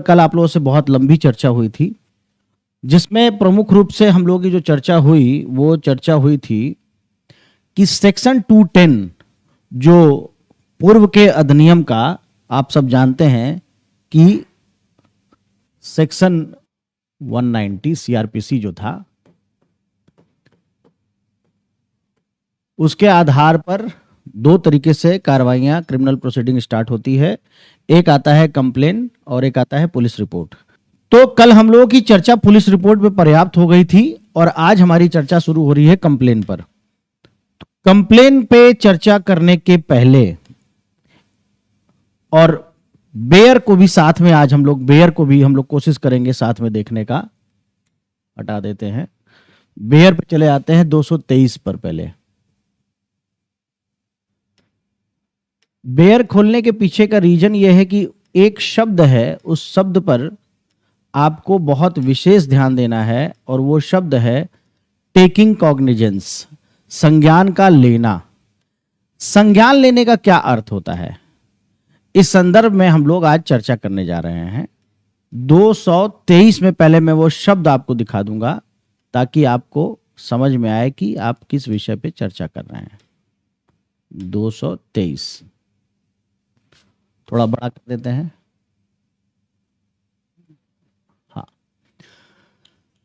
कल आप लोगों से बहुत लंबी चर्चा हुई थी, जिसमें प्रमुख रूप से हम लोगों की जो चर्चा हुई वो चर्चा हुई थी कि सेक्शन 210 जो पूर्व के अधिनियम का, आप सब जानते हैं कि सेक्शन 190 सीआरपीसी जो था, उसके आधार पर दो तरीके से कार्रवाइयां, क्रिमिनल प्रोसीडिंग स्टार्ट होती है। एक आता है कंप्लेन और एक आता है पुलिस रिपोर्ट। तो कल हम लोगों की चर्चा पुलिस रिपोर्ट पे पर्याप्त हो गई थी और आज हमारी चर्चा शुरू हो रही है कंप्लेन पर। कंप्लेन पे चर्चा करने के पहले, और बेयर को भी साथ में, आज हम लोग बेयर को भी हम लोग कोशिश करेंगे साथ में देखने का। हटा देते हैं, बेयर पे चले आते हैं 223 पर। पहले बेयर खोलने के पीछे का रीजन यह है कि एक शब्द है, उस शब्द पर आपको बहुत विशेष ध्यान देना है और वो शब्द है टेकिंग कॉग्निजेंस, संज्ञान का लेना। संज्ञान लेने का क्या अर्थ होता है, इस संदर्भ में हम लोग आज चर्चा करने जा रहे हैं। 223 में पहले मैं वो शब्द आपको दिखा दूंगा ताकि आपको समझ में आए कि आप किस विषय पे चर्चा कर रहे हैं। 223 थोड़ा बड़ा कर देते हैं। हाँ,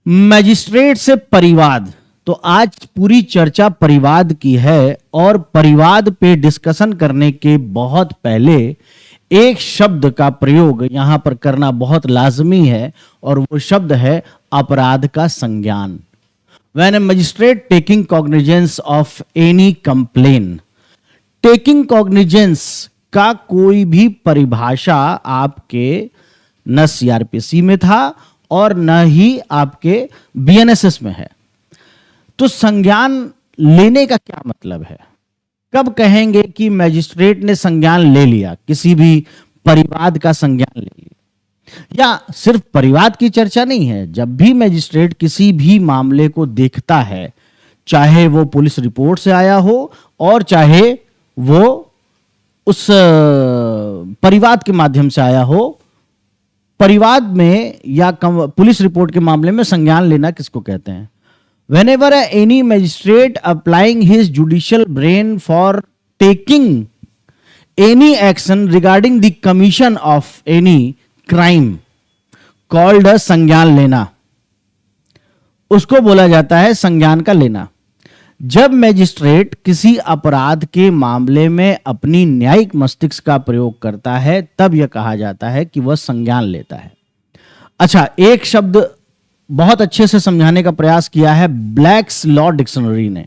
मजिस्ट्रेट से परिवाद। तो आज पूरी चर्चा परिवाद की है और परिवाद पे डिस्कशन करने के बहुत पहले एक शब्द का प्रयोग यहां पर करना बहुत लाजमी है और वो शब्द है अपराध का संज्ञान। When a magistrate taking cognizance of any complaint, taking cognizance का कोई भी परिभाषा आपके न सीआरपीसी में था और न ही आपके बीएनएसएस में है। तो संज्ञान लेने का क्या मतलब है? कब कहेंगे कि मैजिस्ट्रेट ने संज्ञान ले लिया, किसी भी परिवाद का संज्ञान ले लिया? या सिर्फ परिवाद की चर्चा नहीं है, जब भी मैजिस्ट्रेट किसी भी मामले को देखता है, चाहे वो पुलिस रिपोर्ट से आया हो और चाहे वो उस परिवाद के माध्यम से आया हो, परिवाद में या पुलिस रिपोर्ट के मामले में संज्ञान लेना किसको कहते हैं? Whenever any magistrate applying his judicial brain for taking any action regarding the commission of any crime called a संज्ञान लेना, उसको बोला जाता है संज्ञान का लेना। जब मैजिस्ट्रेट किसी अपराध के मामले में अपनी न्यायिक मस्तिष्क का प्रयोग करता है तब यह कहा जाता है कि वह संज्ञान लेता है। अच्छा, एक शब्द बहुत अच्छे से समझाने का प्रयास किया है ब्लैक्स लॉ डिक्शनरी ने।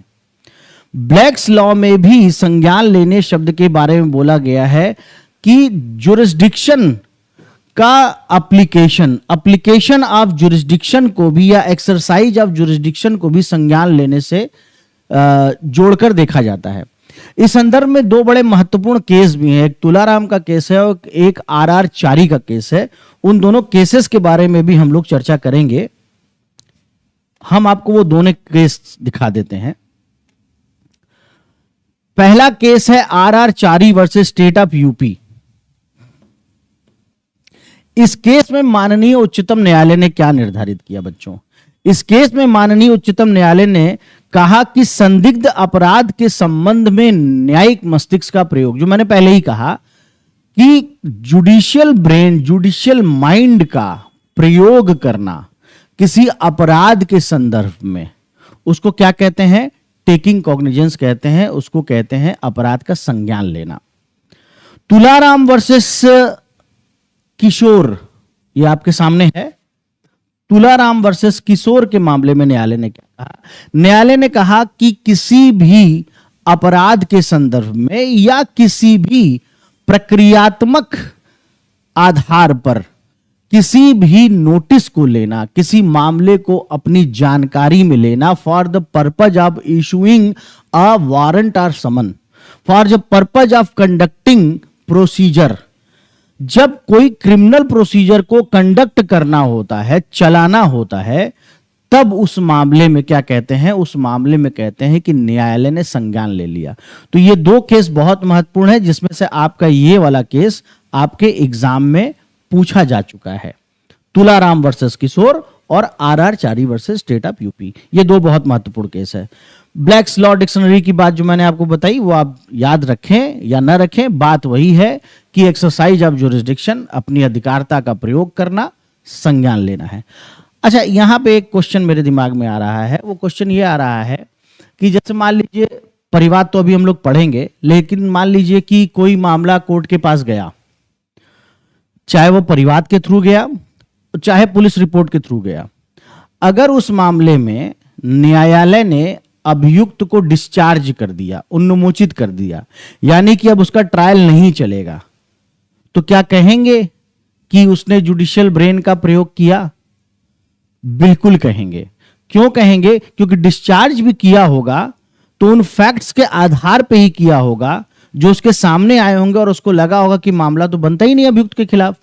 ब्लैक्स लॉ में भी संज्ञान लेने शब्द के बारे में बोला गया है कि जुरिस्डिक्शन का एप्लीकेशन ऑफ जुरिस्डिक्शन को भी या एक्सरसाइज ऑफ जुरिस्डिक्शन को भी संज्ञान लेने से जोड़कर देखा जाता है। इस संदर्भ में दो बड़े महत्वपूर्ण केस भी हैं, एक तुलाराम का केस है और एक आरआर चारी का केस है। उन दोनों केसेस के बारे में भी हम लोग चर्चा करेंगे। हम आपको वो दोनों केस दिखा देते हैं। पहला केस है RR Chari versus state of UP. इस केस में माननीय उच्चतम न्यायालय ने क्या निर्धारित किया बच्चों? इस केस में माननीय उच्चतम न्यायालय ने कहा कि संदिग्ध अपराध के संबंध में न्यायिक मस्तिष्क का प्रयोग, जो मैंने पहले ही कहा कि जुडिशियल ब्रेन, जुडिशियल माइंड का प्रयोग करना किसी अपराध के संदर्भ में, उसको क्या कहते हैं? टेकिंग कॉग्निजेंस कहते हैं, उसको कहते हैं अपराध का संज्ञान लेना। तुलाराम वर्सेस किशोर, ये आपके सामने है। तुलाराम वर्सेस किशोर के मामले में न्यायालय ने क्या कहा? न्यायालय ने कहा कि किसी भी अपराध के संदर्भ में या किसी भी प्रक्रियात्मक आधार पर किसी भी नोटिस को लेना, किसी मामले को अपनी जानकारी में लेना for the purpose of issuing a warrant और summon, for the purpose of conducting procedure, जब कोई क्रिमिनल प्रोसीजर को कंडक्ट करना होता है, चलाना होता है, तब उस मामले में क्या कहते हैं? उस मामले में कहते हैं कि न्यायालय ने संज्ञान ले लिया। तो ये दो केस बहुत महत्वपूर्ण है, जिसमें से आपका ये वाला केस आपके एग्जाम में पूछा जा चुका है। तुलाराम वर्सेस किशोर और R Chari versus state of UP. ये दो बहुत महत्वपूर्ण केस है। ब्लैक्स लॉ डिक्शनरी की बात जो मैंने आपको बताई वो आप याद रखें या ना रखें, बात वही है कि एक्सरसाइज ऑफ जुरिस्डिक्शन, अपनी अधिकारता का प्रयोग करना, संज्ञान लेना है। अच्छा, यहां पे एक क्वेश्चन मेरे दिमाग में आ रहा है। वो क्वेश्चन ये आ रहा है कि जैसे मान लीजिए, परिवाद तो अभी हम लोग पढ़ेंगे, लेकिन मान लीजिए कि कोई मामला कोर्ट के पास गया, चाहे वो परिवाद के थ्रू गया चाहे पुलिस रिपोर्ट के थ्रू गया। अगर उस मामले में न्यायालय ने अभियुक्त को डिस्चार्ज कर दिया, उन्मोचित कर दिया, यानी कि अब उसका ट्रायल नहीं चलेगा, तो क्या कहेंगे कि उसने जुडिशियल ब्रेन का प्रयोग किया? बिल्कुल कहेंगे। क्यों कहेंगे? क्योंकि डिस्चार्ज भी किया होगा तो उन फैक्ट्स के आधार पे ही किया होगा जो उसके सामने आए होंगे, और उसको लगा होगा कि मामला तो बनता ही नहीं अभियुक्त के खिलाफ।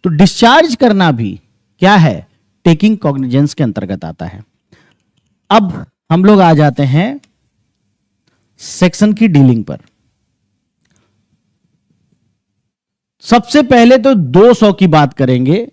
तो डिस्चार्ज करना भी क्या है? टेकिंग कॉग्निजेंस के अंतर्गत आता है। अब हम लोग आ जाते हैं सेक्शन की डीलिंग पर। सबसे पहले तो 200 की बात करेंगे,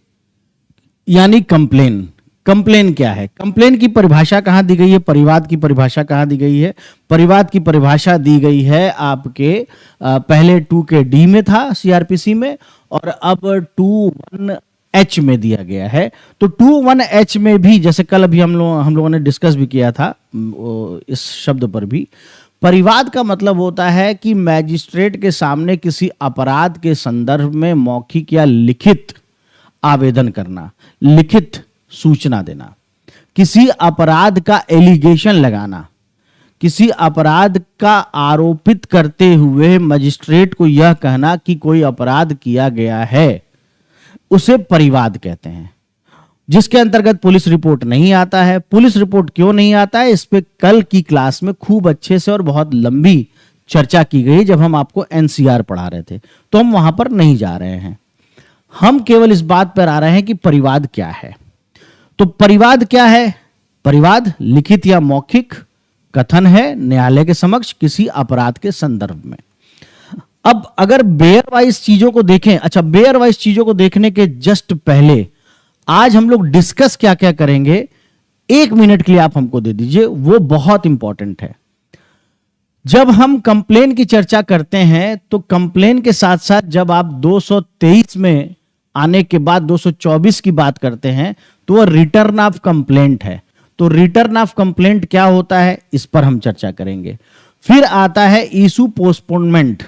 यानी कंप्लेन। कंप्लेन क्या है? कंप्लेन की परिभाषा कहां दी गई है? परिवाद की परिभाषा कहां दी गई है? परिवाद की परिभाषा दी गई है आपके पहले 2K में था सीआरपीसी में, और अब 21H में दिया गया है। तो 21H में भी, जैसे कल अभी हम लोगों ने डिस्कस भी किया था इस शब्द पर भी, परिवाद का मतलब होता है कि मैजिस्ट्रेट के सामने किसी अपराध के संदर्भ में मौखिक या लिखित आवेदन करना, लिखित सूचना देना, किसी अपराध का एलिगेशन लगाना, किसी अपराध का आरोपित करते हुए मजिस्ट्रेट को यह कहना कि कोई अपराध किया गया है, उसे परिवाद कहते हैं। जिसके अंतर्गत पुलिस रिपोर्ट नहीं आता है। पुलिस रिपोर्ट क्यों नहीं आता है, इस पे कल की क्लास में खूब अच्छे से और बहुत लंबी चर्चा की गई जब हम आपको एनसीआर पढ़ा रहे थे, तो हम वहां पर नहीं जा रहे हैं। हम केवल इस बात पर आ रहे हैं कि परिवाद क्या है। तो परिवाद क्या है? परिवाद लिखित या मौखिक कथन है न्यायालय के समक्ष किसी अपराध के संदर्भ में। अब अगर बेयर वाइज चीजों को देखें, अच्छा बेयर वाइज चीजों को देखने के जस्ट पहले आज हम लोग डिस्कस क्या क्या करेंगे, 1 मिनट के लिए आप हमको दे दीजिए, वो बहुत इंपॉर्टेंट है। जब हम कंप्लेन की चर्चा करते हैं तो कंप्लेन के साथ साथ जब आप 223 में आने के बाद 224 की बात करते हैं तो वह रिटर्न ऑफ कंप्लेंट है। तो रिटर्न ऑफ कंप्लेंट क्या होता है, इस पर हम चर्चा करेंगे। फिर आता है इशू पोस्टपोनमेंट,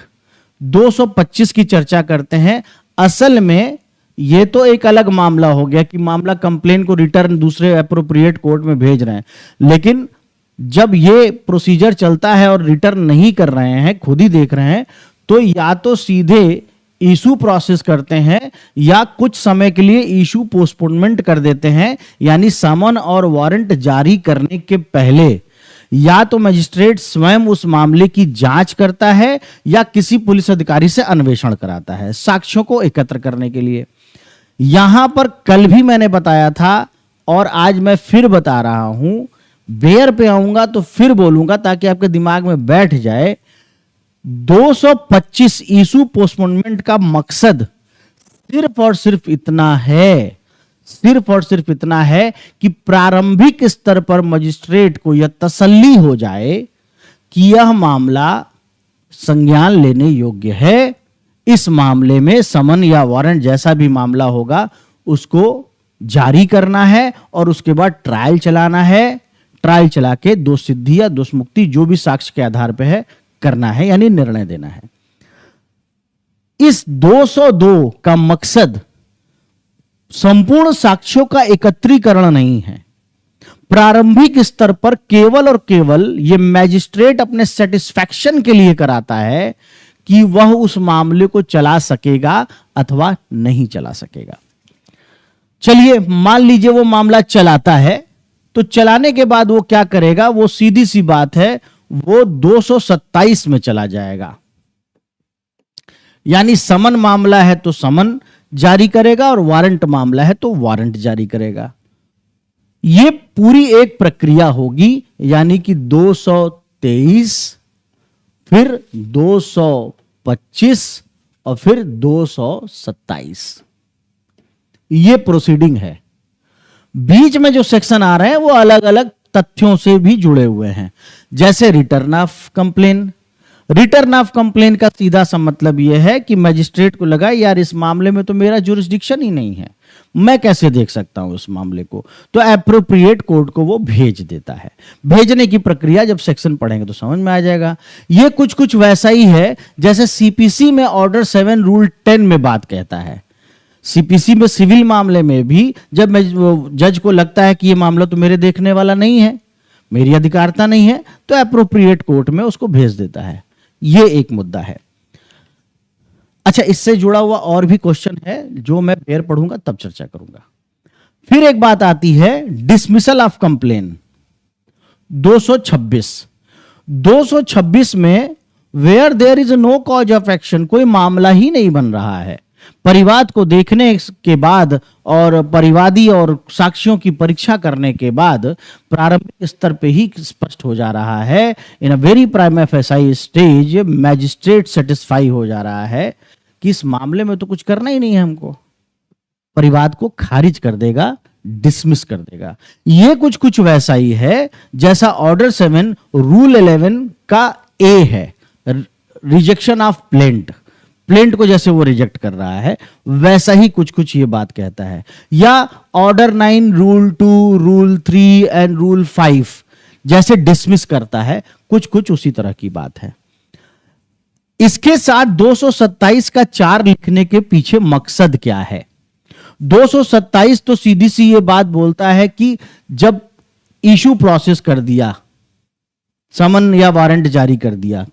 225 की चर्चा करते हैं। असल में ये तो एक अलग मामला हो गया कि मामला कंप्लेन को रिटर्न दूसरे एप्रोप्रिएट कोर्ट में भेज रहे हैं, लेकिन जब ये प्रोसीजर चलता है और रिटर्न नहीं कर रहे हैं, खुद ही देख रहे हैं, तो या तो सीधे इशू प्रोसेस करते हैं या कुछ समय के लिए इशू पोस्टपोनमेंट कर देते हैं, यानी समन और वारंट जारी करने के पहले या तो मजिस्ट्रेट स्वयं उस मामले की जांच करता है या किसी पुलिस अधिकारी से अन्वेषण कराता है साक्ष्यों को एकत्र करने के लिए। यहां पर कल भी मैंने बताया था और आज मैं फिर बता रहा हूं, बेयर पे आऊंगा तो फिर बोलूंगा ताकि आपके दिमाग में बैठ जाए। 225 इशू पोस्टपोनमेंट का मकसद सिर्फ और सिर्फ इतना है, सिर्फ और सिर्फ इतना है कि प्रारंभिक स्तर पर मजिस्ट्रेट को यह तसल्ली हो जाए कि यह मामला संज्ञान लेने योग्य है। इस मामले में समन या वारंट जैसा भी मामला होगा उसको जारी करना है और उसके बाद ट्रायल चलाना है। ट्रायल चला के दोष सिद्धि या दोष मुक्ति जो भी साक्ष्य के आधार पर है करना है, यानी निर्णय देना है। इस 202 का मकसद संपूर्ण साक्ष्यों का एकत्रीकरण नहीं है। प्रारंभिक स्तर पर केवल और केवल यह मैजिस्ट्रेट अपने सेटिस्फैक्शन के लिए कराता है कि वह उस मामले को चला सकेगा अथवा नहीं चला सकेगा। चलिए मान लीजिए वो मामला चलाता है, तो चलाने के बाद वो क्या करेगा, वो सीधी सी बात है, वो 227 में चला जाएगा। यानी समन मामला है तो समन जारी करेगा और वारंट मामला है तो वारंट जारी करेगा। यह पूरी एक प्रक्रिया होगी, यानी कि 223 फिर 225 और फिर 227। ये प्रोसीडिंग है। बीच में जो सेक्शन आ रहे हैं वो अलग अलग तथ्यों से भी जुड़े हुए हैं, जैसे return of complain. Return of complain का सीधा सा मतलब यह है कि मजिस्ट्रेट को लगा यार इस मामले में तो मेरा जुरिस्डिक्शन ही नहीं है, मैं कैसे देख सकता हूं इस मामले को, तो एप्रोप्रिएट कोर्ट को वो भेज देता है। भेजने की प्रक्रिया जब सेक्शन पढ़ेंगे तो समझ में आ जाएगा। ये कुछ कुछ वैसा ही है जैसे सीपीसी में ऑर्डर 7 रूल 10 में बात कहता है। सीपीसी में सिविल मामले में भी जब जज को लगता है कि ये मामला तो मेरे देखने वाला नहीं है, मेरी अधिकारता नहीं है, तो एप्रोप्रिएट कोर्ट में उसको भेज देता है। ये एक मुद्दा है। अच्छा, इससे जुड़ा हुआ और भी क्वेश्चन है जो मैं फिर पढ़ूंगा तब चर्चा करूंगा। फिर एक बात आती है डिसमिसल ऑफ कंप्लेन 226 में where there is no cause of action, कोई मामला ही नहीं बन रहा है। परिवाद को देखने के बाद और परिवादी और साक्ष्यों की परीक्षा करने के बाद प्रारंभिक स्तर पे ही स्पष्ट हो जा रहा है, in a very prima facie stage magistrate satisfy हो जा रहा है कि इस मामले में तो कुछ करना ही नहीं है हमको, परिवाद को खारिज कर देगा, डिसमिस कर देगा। ये कुछ कुछ वैसा ही है जैसा ऑर्डर 7 रूल 11 का ए है, रिजेक्शन ऑफ प्लेंट। प्लेंट को जैसे वो रिजेक्ट कर रहा है वैसा ही कुछ कुछ ये बात कहता है। या order 9 rule 2 rule 3 and rule 5 जैसे डिसमिस करता है, कुछ कुछ उसी तरह की बात है। इसके साथ 227 का 4 लिखने के पीछे मकसद क्या है? 227 तो सीधी सी ये बात बोलता है कि जब इशू प्रोसेस कर दिया, समन या वारंट जारी कर दिया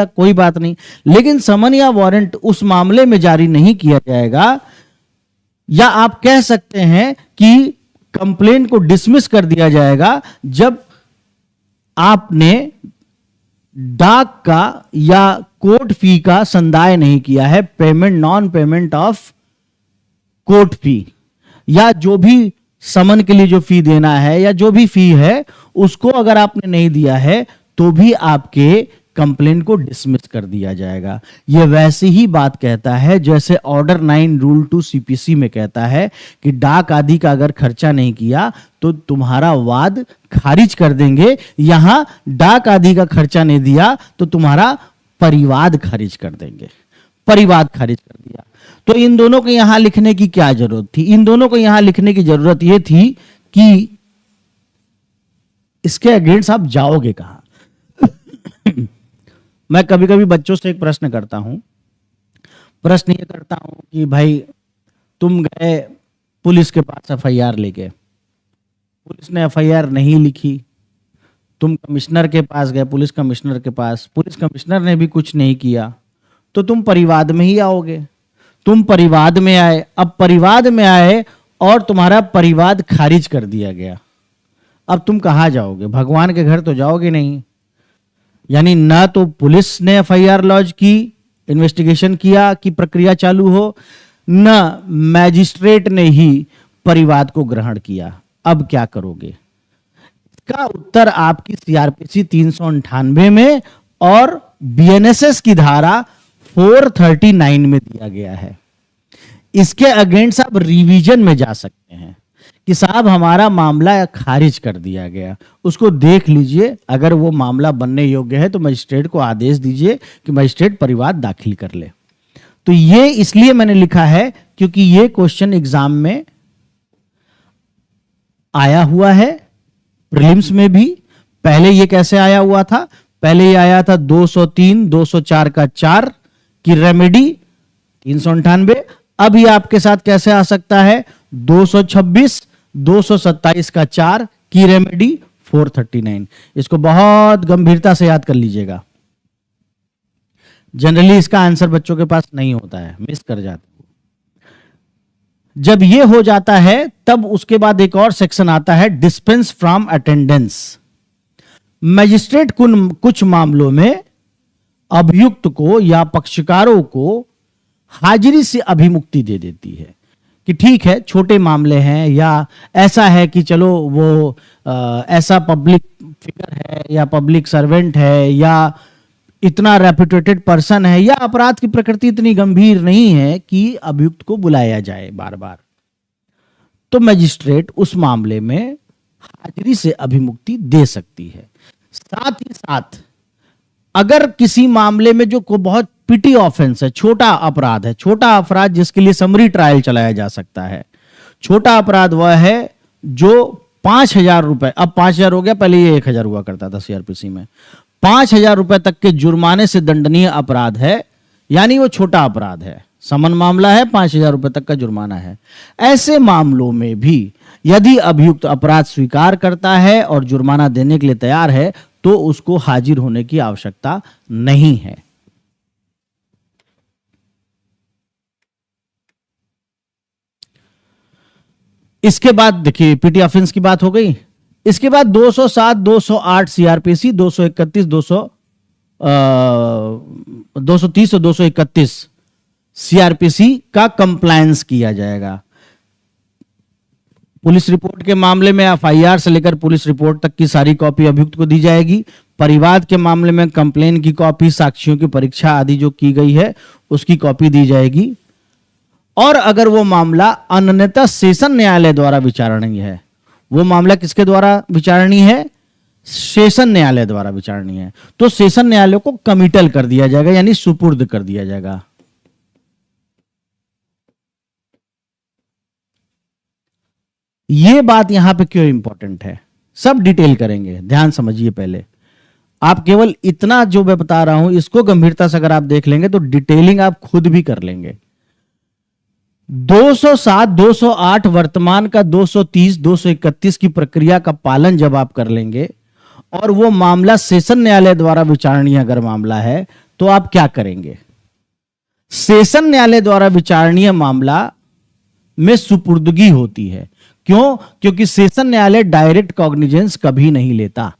कोई बात नहीं, लेकिन समन या वारंट उस मामले में जारी नहीं किया जाएगा, या आप कह सकते हैं कि कंप्लेंट को डिसमिस कर दिया जाएगा जब आपने डाक का या कोर्ट फी का संदाय नहीं किया है, payment non payment of court fee, या जो भी समन के लिए जो फी देना है या जो भी फी है उसको अगर आपने नहीं दिया है तो भी आपके कंप्लेंट को डिसमिस कर दिया जाएगा। यह वैसी ही बात कहता है जैसे ऑर्डर 9 रूल 2 सीपीसी में कहता है कि डाक आदि का अगर खर्चा नहीं किया तो तुम्हारा वाद खारिज कर देंगे। यहां डाक आदि का खर्चा नहीं दिया तो तुम्हारा परिवाद खारिज कर देंगे, परिवाद खारिज कर दिया। तो इन दोनों को यहां लिखने की क्या जरूरत थी? इन दोनों को यहां लिखने की जरूरत यह थी कि इसके अगेंस्ट आप जाओगे कहां। मैं कभी कभी बच्चों से एक प्रश्न करता हूं, प्रश्न ये करता हूं कि भाई तुम गए पुलिस के पास एफआईआर लेके, पुलिस ने एफआईआर नहीं लिखी, तुम कमिश्नर के पास गए, पुलिस कमिश्नर के पास, पुलिस कमिश्नर ने भी कुछ नहीं किया, तो तुम परिवाद में ही आओगे। तुम परिवाद में आए, अब परिवाद में आए और तुम्हारा परिवाद खारिज कर दिया गया, अब तुम कहां जाओगे? भगवान के घर तो जाओगे नहीं। यानी ना तो पुलिस ने एफआईआर लॉन्च की, इन्वेस्टिगेशन किया कि प्रक्रिया चालू हो, ना मैजिस्ट्रेट ने ही परिवाद को ग्रहण किया। अब क्या करोगे? इसका उत्तर आपकी सीआरपीसी 398 में और बीएनएसएस की धारा 439 में दिया गया है। इसके अगेंस्ट आप रिवीजन में जा सकते हैं कि साहब हमारा मामला खारिज कर दिया गया, उसको देख लीजिए, अगर वो मामला बनने योग्य है तो मजिस्ट्रेट को आदेश दीजिए कि मजिस्ट्रेट परिवाद दाखिल कर ले। तो ये इसलिए मैंने लिखा है क्योंकि ये क्वेश्चन एग्जाम में आया हुआ है, प्रीलिम्स में भी। पहले ये कैसे आया हुआ था? पहले ये आया था 203 204 का 4 की रेमेडी 398। अब ये आपके साथ कैसे आ सकता है? 226 227 का 4 की रेमेडी 439। इसको बहुत गंभीरता से याद कर लीजिएगा। जनरली इसका आंसर बच्चों के पास नहीं होता है, मिस कर जाते हैं। जब ये हो जाता है तब उसके बाद एक और सेक्शन आता है डिस्पेंस फ्रॉम अटेंडेंस। मजिस्ट्रेट कुछ मामलों में अभियुक्त को या पक्षकारों को हाजिरी से अभिमुक्ति दे देती है कि ठीक है, छोटे मामले हैं, या ऐसा है कि चलो वो ऐसा पब्लिक फिगर है या पब्लिक सर्वेंट है या इतना रेपुटेटेड पर्सन है या अपराध की प्रकृति इतनी गंभीर नहीं है कि अभियुक्त को बुलाया जाए बार बार। तो मजिस्ट्रेट उस मामले में हाजिरी से अभिमुक्ति दे सकती है। साथ ही साथ अगर किसी मामले में जो को बहुत पिटी ऑफेंस है, छोटा अपराध है, छोटा अपराध जिसके लिए समरी ट्रायल चलाया जा सकता है, छोटा अपराध वह है जो 5,000 रुपए, अब 5,000 हो गया, पहले ये 1,000 हुआ करता था सीआरपीसी में, 5,000 रुपए तक के जुर्माने से दंडनीय अपराध है, यानी वो छोटा अपराध है, समन मामला है, 5,000 रुपए तक का जुर्माना है। ऐसे मामलों में भी यदि अभियुक्त अपराध स्वीकार करता है और जुर्माना देने के लिए तैयार है तो उसको हाजिर होने की आवश्यकता नहीं है। इसके बाद देखिए पीटी ऑफेंस की बात हो गई। इसके बाद 207, 208 सीआरपीसी, 231, 230 और 231 सीआरपीसी का कंप्लायंस किया जाएगा। पुलिस रिपोर्ट के मामले में एफआईआर से लेकर पुलिस रिपोर्ट तक की सारी कॉपी अभियुक्त को दी जाएगी। परिवाद के मामले में कंप्लेन की कॉपी, साक्ष्यों की परीक्षा आदि जो की गई है उसकी कॉपी दी जाएगी। और अगर वो मामला अन्यथा सेशन न्यायालय द्वारा विचारणीय है, वो मामला किसके द्वारा विचारणीय है? सेशन न्यायालय द्वारा विचारणीय है, तो सेशन न्यायालय को कमिटल कर दिया जाएगा, यानी सुपुर्द कर दिया जाएगा। ये बात यहां पे क्यों इंपॉर्टेंट है, सब डिटेल करेंगे, ध्यान समझिए। पहले आप केवल इतना जो मैं बता रहा हूं इसको गंभीरता से अगर आप देख लेंगे तो डिटेलिंग आप खुद भी कर लेंगे। 207, 208 वर्तमान का 230, 231 की प्रक्रिया का पालन जब आप कर लेंगे और वो मामला सेशन न्यायालय द्वारा विचारणीय अगर मामला है तो आप क्या करेंगे? सेशन न्यायालय द्वारा विचारणीय मामला में सुपुर्दगी होती है। क्यों? क्योंकि सेशन न्यायालय डायरेक्ट कॉग्निजेंस कभी नहीं लेता।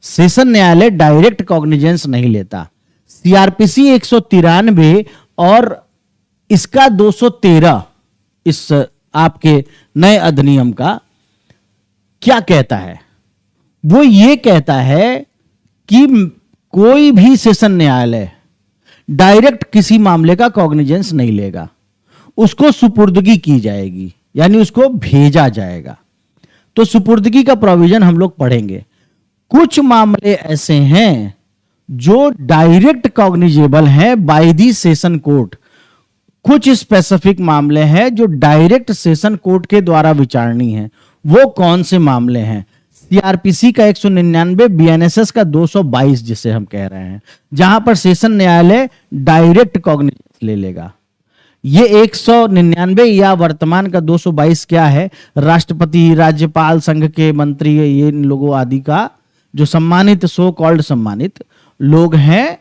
सेशन न्यायालय डायरेक्ट कॉग्निजेंस नहीं लेता। सीआरपीसी 193 और इसका 213 इस आपके नए अधिनियम का क्या कहता है? वो ये कहता है कि कोई भी सेशन न्यायालय डायरेक्ट किसी मामले का कॉग्निजेंस नहीं लेगा, उसको सुपुर्दगी की जाएगी, यानी उसको भेजा जाएगा। तो सुपुर्दगी का प्रोविजन हम लोग पढ़ेंगे। कुछ मामले ऐसे हैं जो डायरेक्ट कॉग्निजेबल हैं बाय दी सेशन कोर्ट, कुछ स्पेसिफिक मामले हैं जो डायरेक्ट सेशन कोर्ट के द्वारा विचारणी हैं। वो कौन से मामले हैं? सीआरपीसी का 199, बीएनएसएस का 222 जिसे हम कह रहे हैं, जहां पर सेशन न्यायालय डायरेक्ट कॉग्निजेंस ले लेगा। ये 199 या वर्तमान का 222 क्या है? राष्ट्रपति, राज्यपाल, संघ के मंत्री, ये इन लोगों आदि का जो सम्मानित, सो कॉल्ड सम्मानित लोग हैं,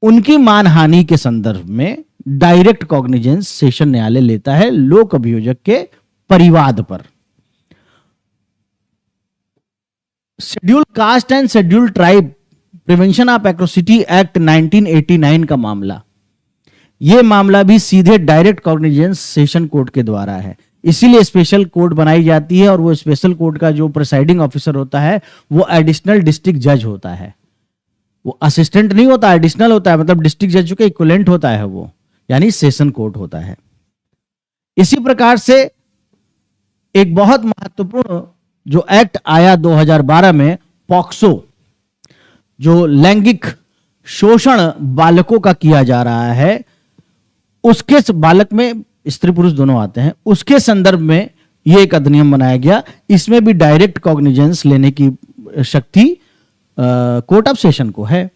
उनकी मानहानि के संदर्भ में डायरेक्ट कॉग्निजेंस सेशन न्यायालय लेता है लोक अभियोजक के परिवाद पर। Schedule caste and schedule tribe prevention of atrocity act 1989 का मामला, यह मामला भी सीधे डायरेक्ट कॉग्निजेंस सेशन कोर्ट के द्वारा है, इसीलिए स्पेशल कोर्ट बनाई जाती है। और वो स्पेशल कोर्ट का जो प्रिसाइडिंग ऑफिसर होता है वो एडिशनल डिस्ट्रिक्ट जज होता है, वो असिस्टेंट नहीं होता, एडिशनल होता है, मतलब डिस्ट्रिक्ट जज के इक्विवेलेंट होता है वो, यानी सेशन कोर्ट होता है। इसी प्रकार से एक बहुत महत्वपूर्ण जो एक्ट आया 2012 में, पॉक्सो, जो लैंगिक शोषण बालकों का किया जा रहा है, उसके बालक में स्त्री पुरुष दोनों आते हैं, उसके संदर्भ में यह एक अधिनियम बनाया गया। इसमें भी डायरेक्ट कॉग्निजेंस लेने की शक्ति कोर्ट ऑफ सेशन को है।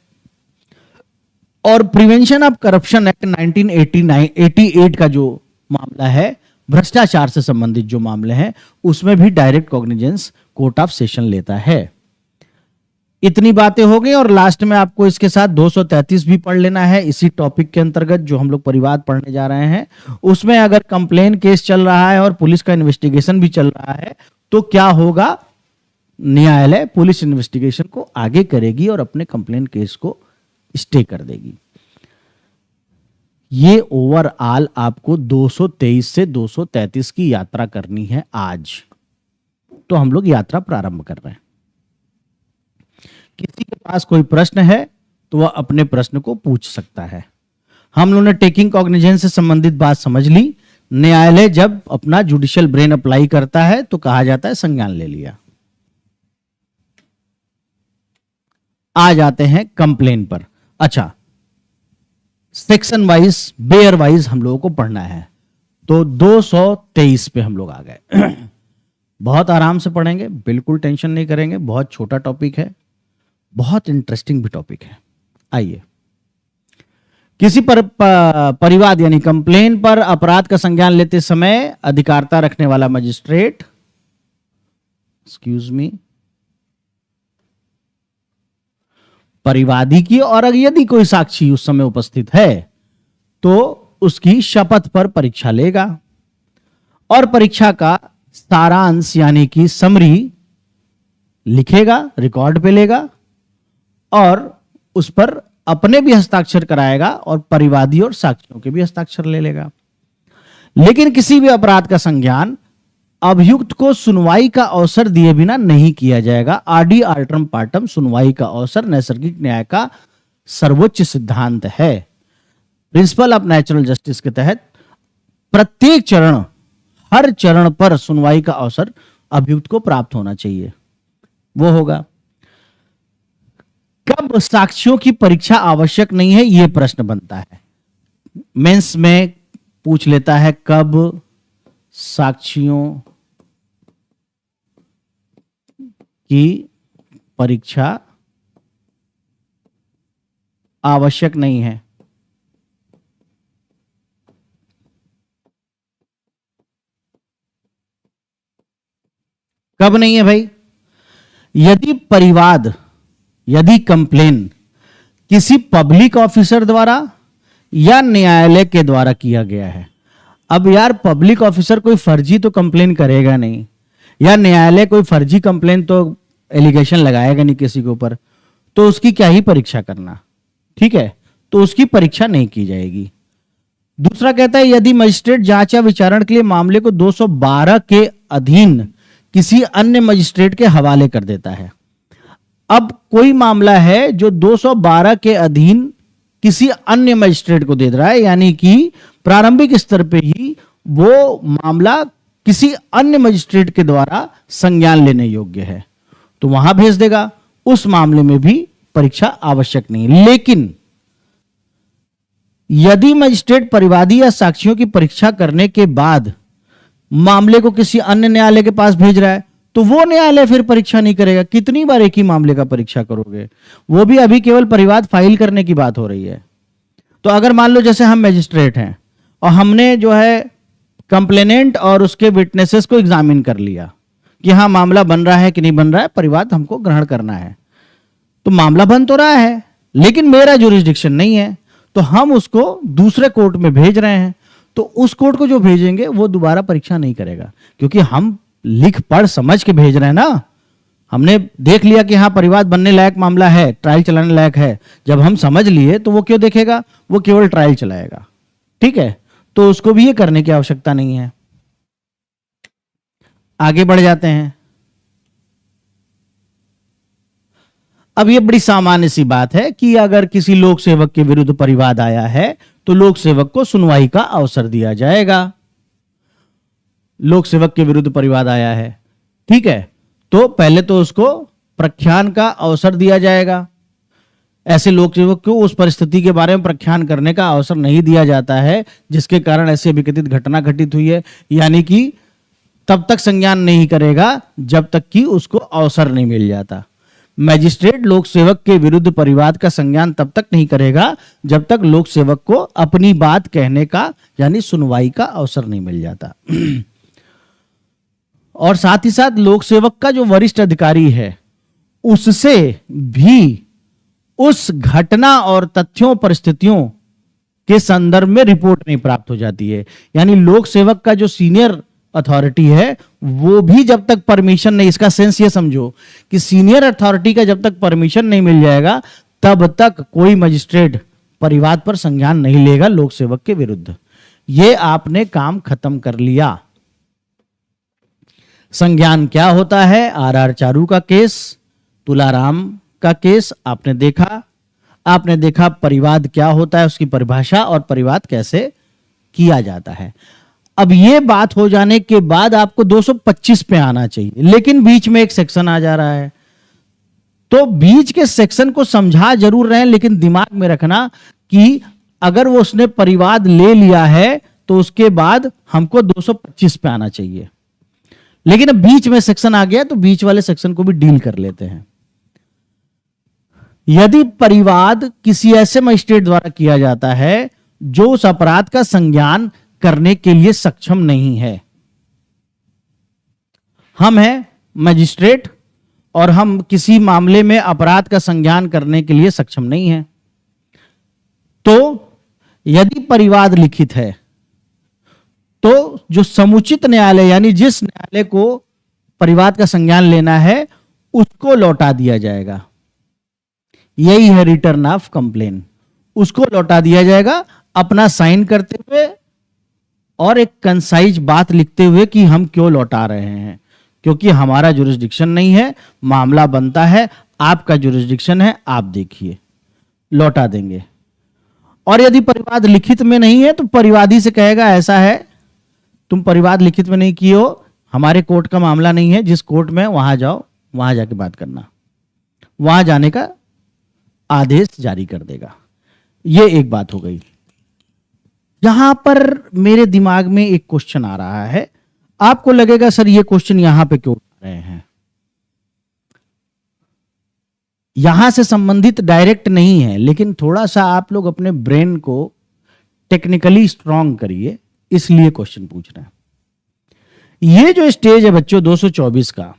और प्रिवेंशन ऑफ करप्शन एक्ट 1988 का जो मामला है, भ्रष्टाचार से संबंधित जो मामले हैं, उसमें भी direct cognizance court of session लेता है। इतनी बातें हो गई और लास्ट में आपको इसके साथ 233 भी पढ़ लेना है इसी टॉपिक के अंतर्गत जो हम लोग परिवाद पढ़ने जा रहे हैं। उसमें अगर कंप्लेन केस चल रहा है और पुलिस का इन्वेस्टिगेशन भी चल रहा है तो क्या होगा? न्यायालय पुलिस इन्वेस्टिगेशन को आगे करेगी और अपने कंप्लेन केस को स्टे कर देगी। ये ओवरऑल आपको 223 से 233 की यात्रा करनी है आज। तो हम लोग यात्रा प्रारंभ कर रहे हैं। किसी के पास कोई प्रश्न है तो वह अपने प्रश्न को पूछ सकता है। हम लोगों ने टेकिंग कॉग्निजेंस से संबंधित बात समझ ली। न्यायालय जब अपना जुडिशियल ब्रेन अप्लाई करता है तो कहा जाता है संज्ञान ले लिया। आ जाते हैं कंप्लेन पर। अच्छा, सेक्शन वाइज बेयर वाइज हम लोगों को पढ़ना है, तो 223 पे हम लोग आ गए। बहुत आराम से पढ़ेंगे, बिल्कुल टेंशन नहीं करेंगे, बहुत छोटा टॉपिक है, बहुत इंटरेस्टिंग भी टॉपिक है। आइए, किसी पर परिवाद यानी कंप्लेन पर अपराध का संज्ञान लेते समय अधिकारिता रखने वाला मजिस्ट्रेट, एक्सक्यूज मी, परिवादी की, और यदि कोई साक्षी उस समय उपस्थित है तो उसकी शपथ पर परीक्षा लेगा और परीक्षा का सारांश यानी कि समरी लिखेगा, रिकॉर्ड पे लेगा और उस पर अपने भी हस्ताक्षर कराएगा और परिवादी और साक्षियों के भी हस्ताक्षर ले लेगा। लेकिन किसी भी अपराध का संज्ञान अभियुक्त को सुनवाई का अवसर दिए बिना नहीं किया जाएगा। आरडी आल्टरम पार्टम सुनवाई का अवसर नैसर्गिक न्याय का सर्वोच्च सिद्धांत है। प्रिंसिपल ऑफ नेचुरल जस्टिस के तहत प्रत्येक चरण, हर चरण पर सुनवाई का अवसर अभियुक्त को प्राप्त होना चाहिए। वो होगा कब साक्ष्यों की परीक्षा आवश्यक नहीं है, यह प्रश्न बनता है। मेंस में पूछ लेता है कब साक्ष्यों की परीक्षा आवश्यक नहीं है। कब नहीं है भाई? यदि परिवाद, यदि कंप्लेन किसी पब्लिक ऑफिसर द्वारा या न्यायालय के द्वारा किया गया है। अब यार, पब्लिक ऑफिसर कोई फर्जी तो कंप्लेन करेगा नहीं, या न्यायालय कोई फर्जी कंप्लेन तो एलिगेशन लगाएगा नहीं किसी के ऊपर, तो उसकी क्या ही परीक्षा करना, ठीक है, तो उसकी परीक्षा नहीं की जाएगी। दूसरा कहता है यदि मजिस्ट्रेट जांच या विचारण के लिए मामले को 212 के अधीन किसी अन्य मजिस्ट्रेट के हवाले कर देता है। अब कोई मामला है जो 212 के अधीन किसी अन्य मजिस्ट्रेट को दे रहा है, यानी कि प्रारंभिक स्तर पे ही वो मामला किसी अन्य मजिस्ट्रेट के द्वारा संज्ञान लेने योग्य है, तो वहां भेज देगा। उस मामले में भी परीक्षा आवश्यक नहीं। लेकिन यदि मजिस्ट्रेट परिवादी या साक्षियों की परीक्षा करने के बाद मामले को किसी अन्य न्यायालय के पास भेज रहा है, तो वो न्यायालय फिर परीक्षा नहीं करेगा। कितनी बार एक ही मामले का परीक्षा करोगे? वो भी अभी केवल परिवाद फाइल करने की बात हो रही है। तो अगर मान लो जैसे हम मजिस्ट्रेट हैं और हमने जो है कंप्लेनेंट और उसके विटनेसेस को एग्जामिन कर लिया कि हाँ मामला बन रहा है कि नहीं बन रहा है, परिवाद हमको ग्रहण करना है, तो मामला बन तो रहा है लेकिन मेरा जुरिस्डिक्शन नहीं है, तो हम उसको दूसरे कोर्ट में भेज रहे हैं। तो उस कोर्ट को जो भेजेंगे वो दोबारा परीक्षा नहीं करेगा, क्योंकि हम लिख पढ़ समझ के भेज रहे हैं ना। हमने देख लिया कि हाँ परिवाद बनने लायक मामला है, ट्रायल चलाने लायक है। जब हम समझ लिए तो वो क्यों देखेगा, वो केवल ट्रायल चलाएगा, ठीक है। तो उसको भी ये करने की आवश्यकता नहीं है। आगे बढ़ जाते हैं। अब ये बड़ी सामान्य सी बात है कि अगर किसी लोक सेवक के विरुद्ध परिवाद आया है तो लोक सेवक को सुनवाई का अवसर दिया जाएगा। लोक सेवक के विरुद्ध परिवाद आया है, ठीक है, तो पहले तो उसको प्रख्यान का अवसर दिया जाएगा। ऐसे लोक सेवक को उस परिस्थिति के बारे में प्रख्यान करने का अवसर नहीं दिया जाता है जिसके कारण ऐसी अविकथित घटना घटित हुई है, यानी कि तब तक संज्ञान नहीं करेगा जब तक कि उसको अवसर नहीं मिल जाता। मैजिस्ट्रेट लोक सेवक के विरुद्ध परिवाद का संज्ञान तब तक नहीं करेगा जब तक लोक सेवक को अपनी बात कहने का यानी सुनवाई का अवसर नहीं मिल जाता। और साथ ही साथ लोक सेवक का जो वरिष्ठ अधिकारी है उससे भी उस घटना और तथ्यों परिस्थितियों के संदर्भ में रिपोर्ट नहीं प्राप्त हो जाती है। यानी लोक सेवक का जो सीनियर अथॉरिटी है वो भी जब तक परमिशन नहीं, इसका सेंस ये समझो कि सीनियर अथॉरिटी का जब तक परमिशन नहीं मिल जाएगा तब तक कोई मजिस्ट्रेट परिवाद पर संज्ञान नहीं लेगा लोक सेवक के विरुद्ध। ये आपने काम खत्म कर लिया। संज्ञान क्या होता है? आर चारू का केस, तुलाराम का केस आपने देखा परिवाद क्या होता है, उसकी परिभाषा और परिवाद कैसे किया जाता है। अब ये बात हो जाने के बाद आपको 225 पे आना चाहिए, लेकिन बीच में एक सेक्शन आ जा रहा है। तो बीच के सेक्शन को समझा जरूर रहे हैं, लेकिन दिमाग में रखना कि अगर वो उसने परिवाद ले लिया है तो उसके बाद हमको 225 पे आना चाहिए। लेकिन अब बीच में सेक्शन आ गया तो बीच वाले सेक्शन को भी डील कर लेते हैं। यदि परिवाद किसी ऐसे मजिस्ट्रेट द्वारा किया जाता है जो उस अपराध का संज्ञान करने के लिए सक्षम नहीं है। हम हैं मजिस्ट्रेट और हम किसी मामले में अपराध का संज्ञान करने के लिए सक्षम नहीं हैं, तो यदि परिवाद लिखित है तो जो समुचित न्यायालय यानी जिस न्यायालय को परिवाद का संज्ञान लेना है उसको लौटा दिया जाएगा। यही है रिटर्न ऑफ कंप्लेन। उसको लौटा दिया जाएगा अपना साइन करते हुए और एक कंसाइज बात लिखते हुए कि हम क्यों लौटा रहे हैं, क्योंकि हमारा जुरिस्डिक्शन नहीं है, मामला बनता है, आपका जुरिस्डिक्शन है, आप देखिए, लौटा देंगे। और यदि परिवाद लिखित में नहीं है तो परिवादी से कहेगा ऐसा है, तुम परिवाद लिखित में नहीं किए हो, हमारे कोर्ट का मामला नहीं है, जिस कोर्ट में वहां जाओ, वहां जाके बात करना, वहां जाने का आदेश जारी कर देगा। ये एक बात हो गई। यहां पर मेरे दिमाग में एक क्वेश्चन आ रहा है, आपको लगेगा सर ये क्वेश्चन यहां पे क्यों उठा रहे हैं, यहां से संबंधित डायरेक्ट नहीं है, लेकिन थोड़ा सा आप लोग अपने ब्रेन को टेक्निकली स्ट्रांग करिए, इसलिए क्वेश्चन पूछ रहे हैं। ये जो स्टेज है बच्चों 224 का,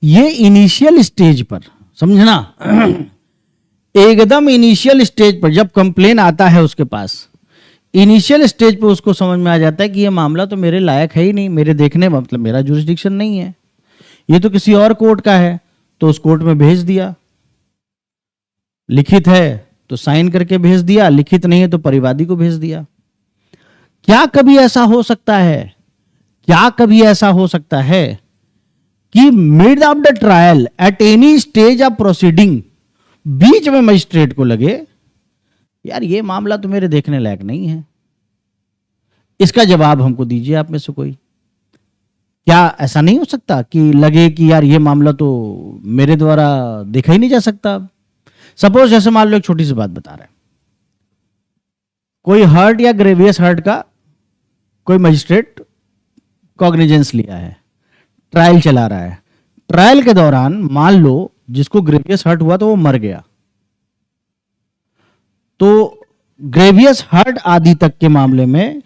ये इनिशियल स्टेज पर समझना, एकदम इनिशियल स्टेज पर जब कंप्लेन आता है उसके पास, इनिशियल स्टेज पर उसको समझ में आ जाता है कि ये मामला तो मेरे लायक है ही नहीं, मेरे देखने मतलब मेरा जुरिस्डिक्शन नहीं है, ये तो किसी और कोर्ट का है, तो उस कोर्ट में भेज दिया। लिखित है तो साइन करके भेज दिया, लिखित नहीं है तो परिवादी को भेज दिया। क्या कभी ऐसा हो सकता है, क्या कभी ऐसा हो सकता है कि mid of the trial at any stage of proceeding बीच में मजिस्ट्रेट को लगे यार ये मामला तो मेरे देखने लायक नहीं है? इसका जवाब हमको दीजिए आप में से कोई। क्या ऐसा नहीं हो सकता कि लगे कि यार ये मामला तो मेरे द्वारा देखा ही नहीं जा सकता? सपोज जैसे मान लो एक छोटी सी बात बता रहे हैं, कोई हर्ट या ग्रेवियस हर्ट का कोई मजिस्ट्रेट कॉग्निजेंस लिया है, ट्रायल चला रहा है, ट्रायल के दौरान मान लो जिसको ग्रेवियस हर्ट हुआ तो वो मर गया, तो ग्रेवियस हर्ट आदि तक के मामले में,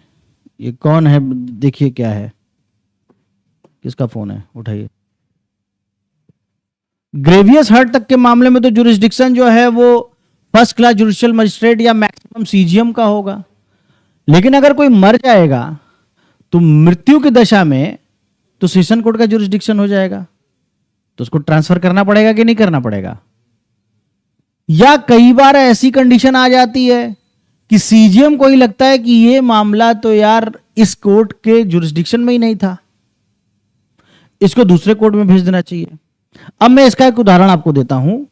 ये कौन है देखिए क्या है, किसका फोन है उठाइए, ग्रेवियस हर्ट तक के मामले में तो जुरिस्डिक्शन जो है वो फर्स्ट क्लास जुडिशियल मजिस्ट्रेट या मैक्सिमम सीजीएम का होगा। लेकिन अगर कोई मर जाएगा तो मृत्यु की दशा में तो सेशन कोर्ट का जुरिस्डिक्शन हो जाएगा, तो उसको ट्रांसफर करना पड़ेगा कि नहीं करना पड़ेगा? या कई बार ऐसी कंडीशन आ जाती है कि सीजीएम को ही लगता है कि ये मामला तो यार इस कोर्ट के जुरिस्डिक्शन में ही नहीं था, इसको दूसरे कोर्ट में भेज देना चाहिए। अब मैं इसका एक उदाहरण आपको देता हूं।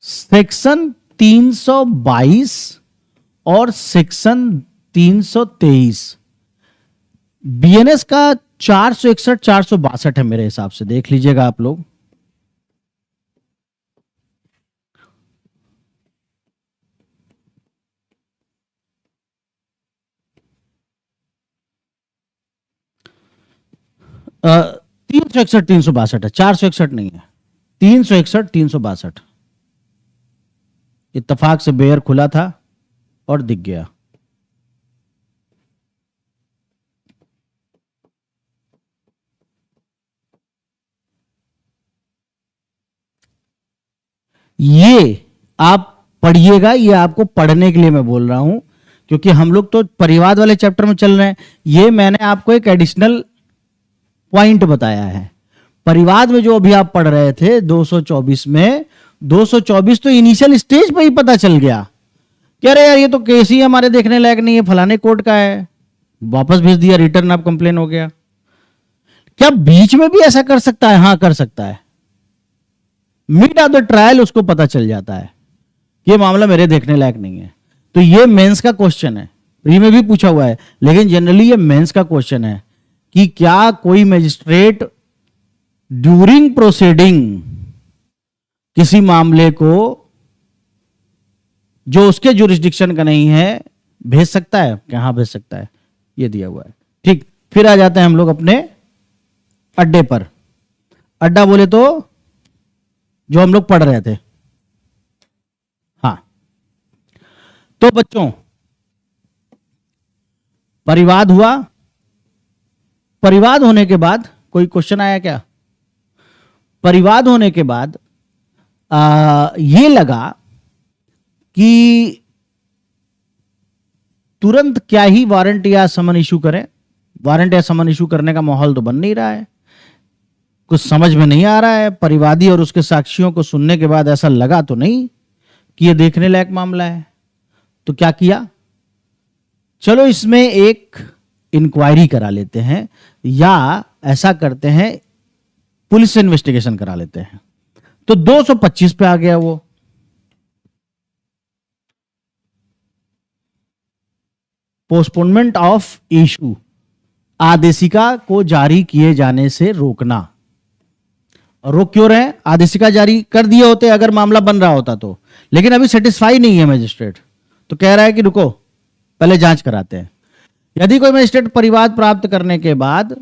सेक्शन 322 और सेक्शन 323 बीएनएस का 461 462 है मेरे हिसाब से, देख लीजिएगा आप लोग। अ 361 362 है, 461 नहीं है, 361 362। इत्तेफाक से बेयर खुला था और दिख गया। ये आप पढ़िएगा, ये आपको पढ़ने के लिए मैं बोल रहा हूं, क्योंकि हम लोग तो परिवाद वाले चैप्टर में चल रहे हैं। ये मैंने आपको एक एडिशनल पॉइंट बताया है। परिवाद में जो अभी आप पढ़ रहे थे 224 में, 224 तो इनिशियल स्टेज पे ही पता चल गया कि अरे यार ये तो केस ही हमारे देखने लायक नहीं है, फलाने कोर्ट का है, वापस भेज दिया, रिटर्न ऑफ कंप्लेन हो गया। क्या बीच में भी ऐसा कर सकता है? हां कर सकता है। मिड ऑफ द ट्रायल उसको पता चल जाता है ये मामला मेरे देखने लायक नहीं है। तो ये मेंस का क्वेश्चन है, प्री में भी पूछा हुआ है, लेकिन जनरली ये मेंस का क्वेश्चन है कि क्या कोई मजिस्ट्रेट ड्यूरिंग प्रोसीडिंग किसी मामले को जो उसके जुरिस्डिक्शन का नहीं है भेज सकता है? कहां भेज सकता है, ये दिया हुआ है। ठीक, फिर आ जाते हैं हम लोग अपने अड्डे पर। अड्डा बोले तो जो हम लोग पढ़ रहे थे। हाँ, तो बच्चों परिवाद हुआ। परिवाद होने के बाद कोई क्वेश्चन आया क्या? परिवाद होने के बाद ये लगा कि तुरंत क्या ही वारंट या समन इशू करें। वारंट या समन इशू करने का माहौल तो बन नहीं रहा है, कुछ समझ में नहीं आ रहा है। परिवादी और उसके साक्षियों को सुनने के बाद ऐसा लगा तो नहीं कि यह देखने लायक मामला है। तो क्या किया, चलो इसमें एक इंक्वायरी करा लेते हैं, या ऐसा करते हैं पुलिस से इन्वेस्टिगेशन करा लेते हैं। तो 225 पे आ गया वो। पोस्टपोनमेंट ऑफ इशू, आदेशिका को जारी किए जाने से रोकना। और रोक क्यों रहे? आदेशिका जारी कर दिए होते अगर मामला बन रहा होता तो, लेकिन अभी सेटिस्फाई नहीं है मजिस्ट्रेट, तो कह रहा है कि रुको पहले जांच कराते हैं। यदि कोई मजिस्ट्रेट परिवाद प्राप्त करने के बाद,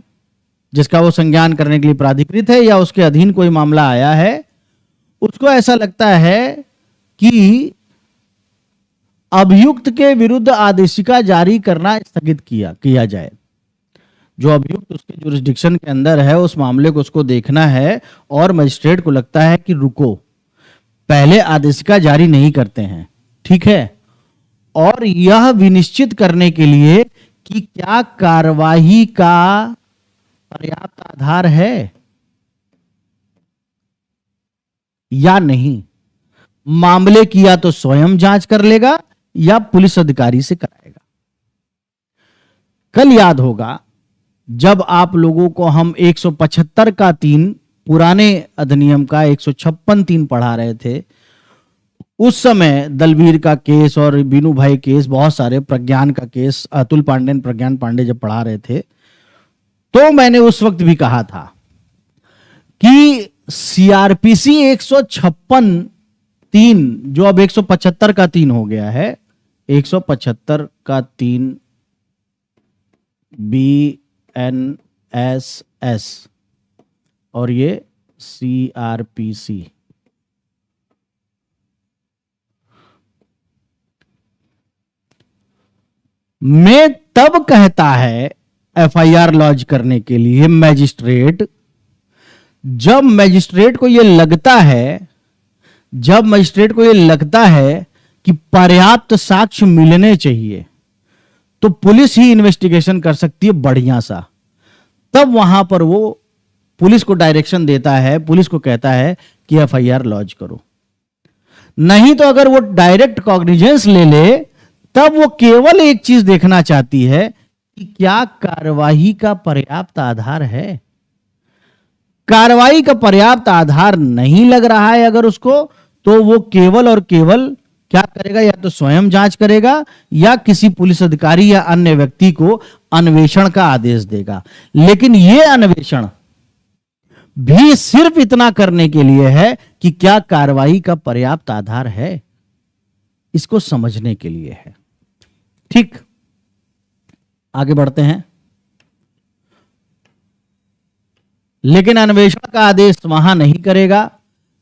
जिसका वो संज्ञान करने के लिए प्राधिकृत है या उसके अधीन कोई मामला आया है, उसको ऐसा लगता है कि अभियुक्त के विरुद्ध आदेशिका जारी करना स्थगित किया जाए, जो अभियुक्त उसके जुरिस्डिक्शन के अंदर है उस मामले को उसको देखना है, और मजिस्ट्रेट को लगता है कि रुको पहले आदेशिका जारी नहीं करते हैं, ठीक है, और यह विनिश्चित करने के लिए कि क्या कार्यवाही का पर्याप्त आधार है या नहीं, मामले की या तो स्वयं जांच कर लेगा या पुलिस अधिकारी से कराएगा। कल याद होगा जब आप लोगों को हम 175 का 3 पुराने अधिनियम का 156(3) पढ़ा रहे थे, उस समय दलवीर का केस और बीनू भाई केस, बहुत सारे, प्रज्ञान का केस, अतुल पांडे प्रज्ञान पांडे जब पढ़ा रहे थे, तो मैंने उस वक्त भी कहा था कि सीआरपीसी 156(3) जो अब 175 का 3 हो गया है, 175 का 3 BNSS और ये सीआरपीसी, में तब कहता है एफआईआर लॉन्च करने के लिए मैजिस्ट्रेट, जब मैजिस्ट्रेट को यह लगता है कि पर्याप्त साक्ष्य मिलने चाहिए, तो पुलिस ही इन्वेस्टिगेशन कर सकती है बढ़िया सा। तब वहां पर वो पुलिस को डायरेक्शन देता है, पुलिस को कहता है कि एफआईआर लॉन्च करो। नहीं तो अगर वो डायरेक्ट कॉग्निजेंस ले ले, तब वो केवल एक चीज देखना चाहती है कि क्या कार्रवाई का पर्याप्त आधार है। कार्रवाई का पर्याप्त आधार नहीं लग रहा है अगर उसको, तो वो केवल और केवल क्या करेगा, या तो स्वयं जांच करेगा या किसी पुलिस अधिकारी या अन्य व्यक्ति को अन्वेषण का आदेश देगा। लेकिन यह अन्वेषण भी सिर्फ इतना करने के लिए है कि क्या कार्रवाई का पर्याप्त आधार है, इसको समझने के लिए है। ठीक, आगे बढ़ते हैं। लेकिन अन्वेषण का आदेश वहां नहीं करेगा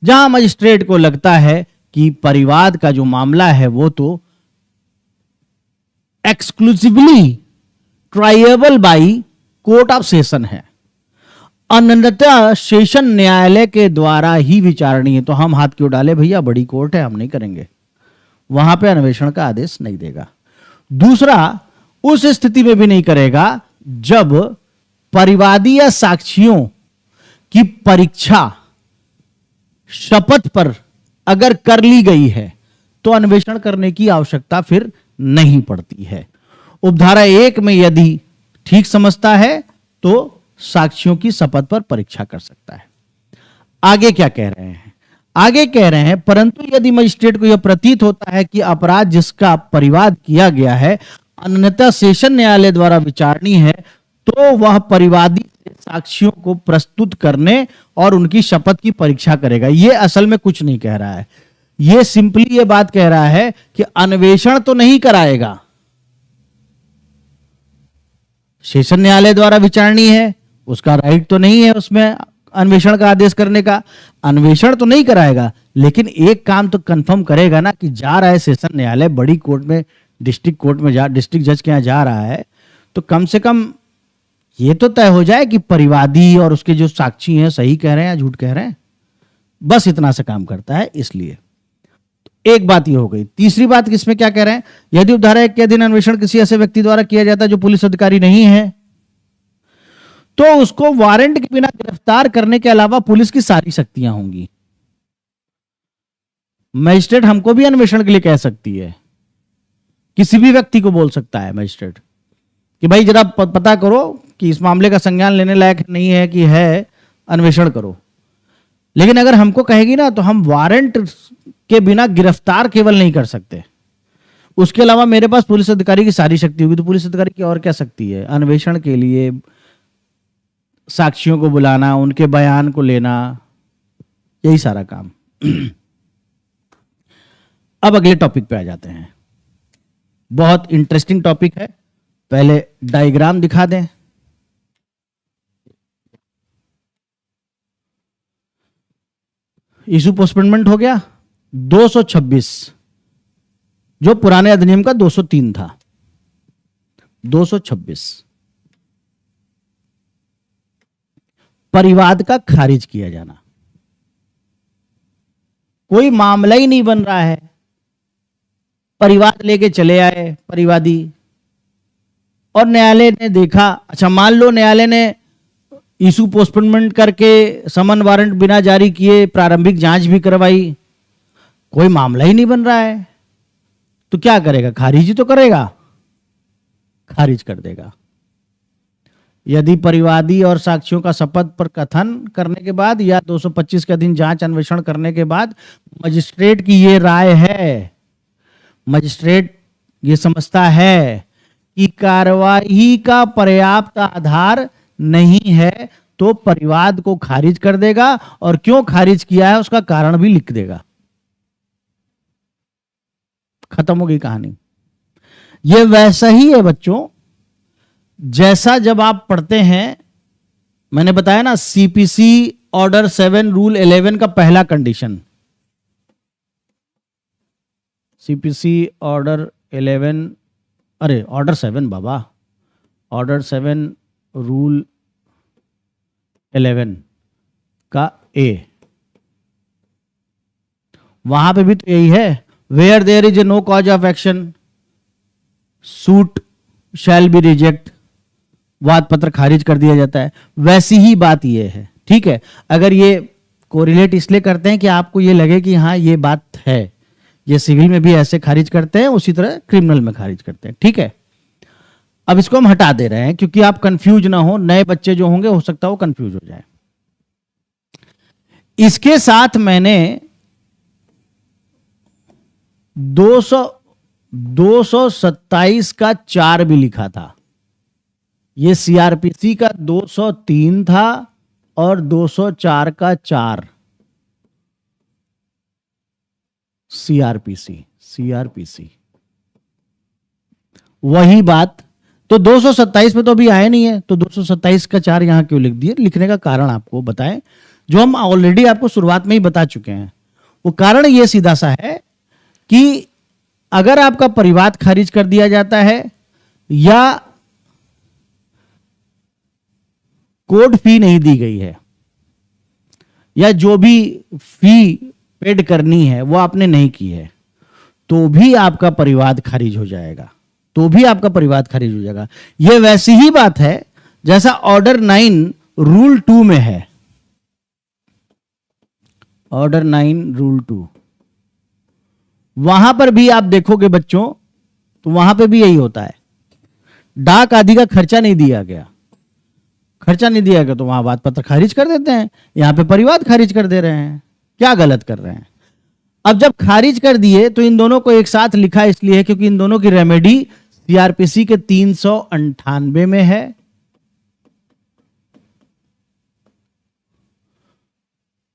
जहां मजिस्ट्रेट को लगता है कि परिवाद का जो मामला है वो तो exclusively triable by court of session है, अन्यथा सेशन न्यायालय के द्वारा ही विचारणीय। तो हम हाथ क्यों डाले भैया, बड़ी कोर्ट है, हम नहीं करेंगे, वहां पे अन्वेषण का आदेश नहीं देगा। दूसरा, उस स्थिति में भी नहीं करेगा जब परिवादी या साक्षियों की परीक्षा शपथ पर अगर कर ली गई है तो अन्वेषण करने की आवश्यकता फिर नहीं पड़ती है। उपधारा 1 में यदि ठीक समझता है तो साक्षियों की शपथ पर परीक्षा कर सकता है। आगे क्या कह रहे हैं, आगे कह रहे हैं, परंतु यदि मजिस्ट्रेट को यह प्रतीत होता है कि अपराध जिसका परिवाद किया गया है अन्यथा सेशन न्यायालय द्वारा विचारणीय है, तो वह परिवादी से साक्ष्यों को प्रस्तुत करने और उनकी शपथ की परीक्षा करेगा। यह असल में कुछ नहीं कह रहा है, यह सिंपली यह बात कह रहा है कि अन्वेषण तो नहीं कराएगा, सेशन न्यायालय द्वारा विचारणीय है, उसका राइट तो नहीं है उसमें अन्वेषण का आदेश करने का, अन्वेषण तो नहीं कराएगा, लेकिन एक काम तो कंफर्म करेगा ना कि जा रहा है सेशन न्यायालय, बड़ी कोर्ट में, डिस्ट्रिक्ट कोर्ट में डिस्ट्रिक्ट जज के यहां जा रहा है, तो कम से कम ये तो तय हो जाए कि परिवादी और उसके जो साक्षी हैं सही कह रहे हैं या झूठ कह रहे हैं। बस इतना सा काम करता है। इसलिए एक बात ये हो गई। तीसरी बात किसमें क्या कह रहे हैं, यदि उपधारा 1 के अधीन अन्वेषण किसी ऐसे व्यक्ति द्वारा किया जाता है जो पुलिस अधिकारी नहीं है, तो उसको वारंट के बिना गिरफ्तार करने के अलावा पुलिस की सारी शक्तियां होंगी। मजिस्ट्रेट हमको भी अन्वेषण के लिए कह सकती है, किसी भी व्यक्ति को बोल सकता है मजिस्ट्रेट कि भाई जरा पता करो कि इस मामले का संज्ञान लेने लायक नहीं है कि है, अन्वेषण करो। लेकिन अगर हमको कहेगी ना तो हम वारंट के बिना गिरफ्तार केवल नहीं कर सकते, उसके अलावा मेरे पास पुलिस अधिकारी की सारी शक्ति होगी। तो पुलिस अधिकारी की और क्या शक्ति है, अन्वेषण के लिए साक्षियों को बुलाना, उनके बयान को लेना, यही सारा काम। अब अगले टॉपिक पे आ जाते हैं, बहुत इंटरेस्टिंग टॉपिक है। पहले डायग्राम दिखा दें। इशू पोस्टपोनमेंट हो गया 226, जो पुराने अधिनियम का 203 था, 226 परिवाद का खारिज किया जाना। कोई मामला ही नहीं बन रहा है, परिवाद लेके चले आए परिवादी, और न्यायालय ने देखा, अच्छा मान लो न्यायालय ने इशू पोस्टपोनमेंट करके समन वारंट बिना जारी किए प्रारंभिक जांच भी करवाई, कोई मामला ही नहीं बन रहा है, तो क्या करेगा, खारिज ही तो करेगा, खारिज कर देगा। यदि परिवादी और साक्षियों का शपथ पर कथन करने के बाद या 225 के अधीन जांच अन्वेषण करने के बाद मजिस्ट्रेट की ये राय है, मजिस्ट्रेट ये समझता है कि कार्रवाई का पर्याप्त आधार नहीं है, तो परिवाद को खारिज कर देगा, और क्यों खारिज किया है उसका कारण भी लिख देगा। खत्म हो गई कहानी। यह वैसा ही है बच्चों जैसा जब आप पढ़ते हैं, मैंने बताया ना सीपीसी ऑर्डर 7 रूल 11 का पहला कंडीशन, सीपीसी ऑर्डर 11, अरे ऑर्डर 7 बाबा, ऑर्डर 7 रूल 11 का ए, वहां पे भी तो यही है, where there is a no cause of action suit shall be reject, वाद पत्र खारिज कर दिया जाता है। वैसी ही बात ये है, ठीक है। अगर ये कोरिलेट इसलिए करते हैं कि आपको ये लगे कि हाँ ये बात है, ये सिविल में भी ऐसे खारिज करते हैं, उसी तरह क्रिमिनल में खारिज करते हैं, ठीक है। अब इसको हम हटा दे रहे हैं क्योंकि आप कंफ्यूज ना हो, नए बच्चे जो होंगे हो सकता है वो कंफ्यूज हो जाए। इसके साथ मैंने 227 का 4 भी लिखा था। ये सीआरपीसी का 203 था और 204 का 4 सीआरपीसी वही बात। तो 227 में तो अभी आया नहीं है, तो 227 का 4 यहां क्यों लिख दिए? लिखने का कारण आपको बताएं, जो हम ऑलरेडी आपको शुरुआत में ही बता चुके हैं। वो कारण ये सीधा सा है कि अगर आपका परिवाद खारिज कर दिया जाता है या कोर्ट फी नहीं दी गई है या जो भी फी पेड करनी है वो आपने नहीं की है, तो भी आपका परिवाद खारिज हो जाएगा, तो भी आपका परिवाद खारिज हो जाएगा। यह वैसी ही बात है जैसा ऑर्डर 9 रूल 2 में है। ऑर्डर 9 रूल 2, वहां पर भी आप देखोगे बच्चों तो वहां पर भी यही होता है, डाक आदि का खर्चा नहीं दिया गया, खर्चा नहीं दिया गया तो वहां वाद पत्र खारिज कर देते हैं, यहां पे परिवाद खारिज कर दे रहे हैं। क्या गलत कर रहे हैं? अब जब खारिज कर दिए तो इन दोनों को एक साथ लिखा इसलिए है क्योंकि इन दोनों की रेमेडी सीआरपीसी के 398 में है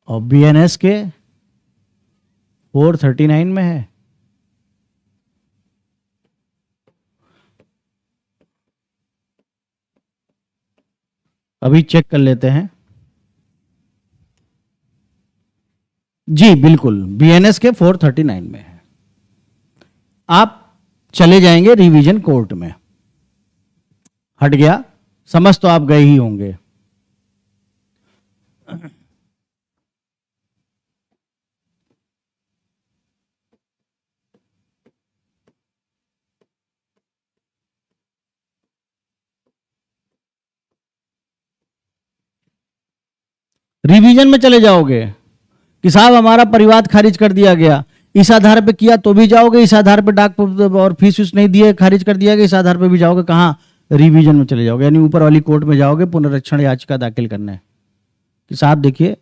और बीएनएस के 439 में है। अभी चेक कर लेते हैं। जी बिल्कुल, बीएनएस के 439 में है। आप चले जाएंगे रिवीजन कोर्ट में। हट गया, समझ तो आप गए ही होंगे। रिवीजन में चले जाओगे कि साहब हमारा परिवाद खारिज कर दिया गया, इस आधार पे किया तो भी जाओगे, इस आधार पे डाक और फीस वीस नहीं दिए खारिज कर दिया गया, इस आधार पे भी जाओगे। कहाँ? रिवीजन में चले जाओगे, यानी ऊपर वाली कोर्ट में जाओगे पुनरीक्षण याचिका दाखिल करने कि साहब देखिए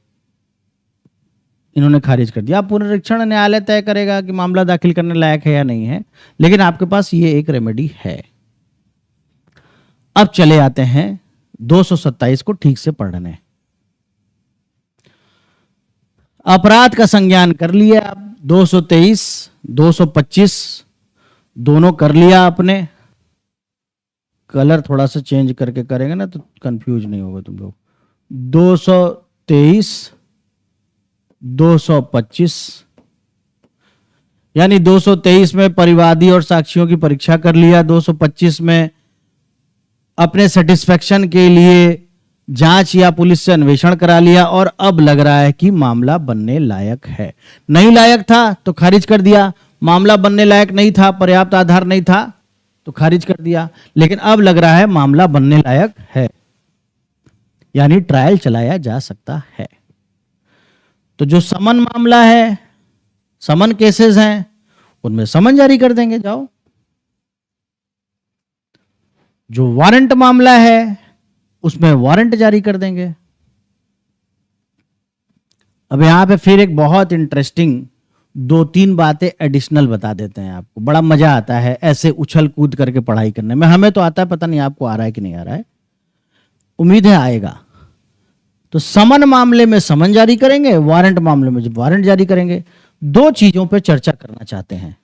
इन्होंने खारिज कर दिया। अब पुनरीक्षण न्यायालय तय करेगा कि मामला दाखिल करने लायक है या नहीं है, लेकिन आपके पास ये एक रेमेडी है। अब चले आते हैं 227 को ठीक से पढ़ने। अपराध का संज्ञान कर लिया आप, 223 225 दोनों कर लिया आपने। कलर थोड़ा सा चेंज करके करेंगे ना तो कंफ्यूज नहीं होगा तुम लोग। 223 225 यानी 223 में परिवादी और साक्षियों की परीक्षा कर लिया, 225 में अपने सेटिस्फेक्शन के लिए जांच या पुलिस से अन्वेषण करा लिया और अब लग रहा है कि मामला बनने लायक है। नहीं लायक था तो खारिज कर दिया, मामला बनने लायक नहीं था, पर्याप्त आधार नहीं था तो खारिज कर दिया, लेकिन अब लग रहा है मामला बनने लायक है, यानी ट्रायल चलाया जा सकता है। तो जो समन मामला है, समन केसेस हैं, उनमें समन जारी कर देंगे, जाओ। जो वारंट मामला है उसमें वारंट जारी कर देंगे। अब यहां पे फिर एक बहुत इंटरेस्टिंग 2-3 बातें एडिशनल बता देते हैं आपको। बड़ा मजा आता है ऐसे उछल कूद करके पढ़ाई करने में। हमें तो आता है, पता नहीं आपको आ रहा है कि नहीं आ रहा है, उम्मीद है आएगा। तो समन मामले में समन जारी करेंगे, वारंट मामले में जब वारंट जारी करेंगे। दो चीजों पर चर्चा करना चाहते हैं।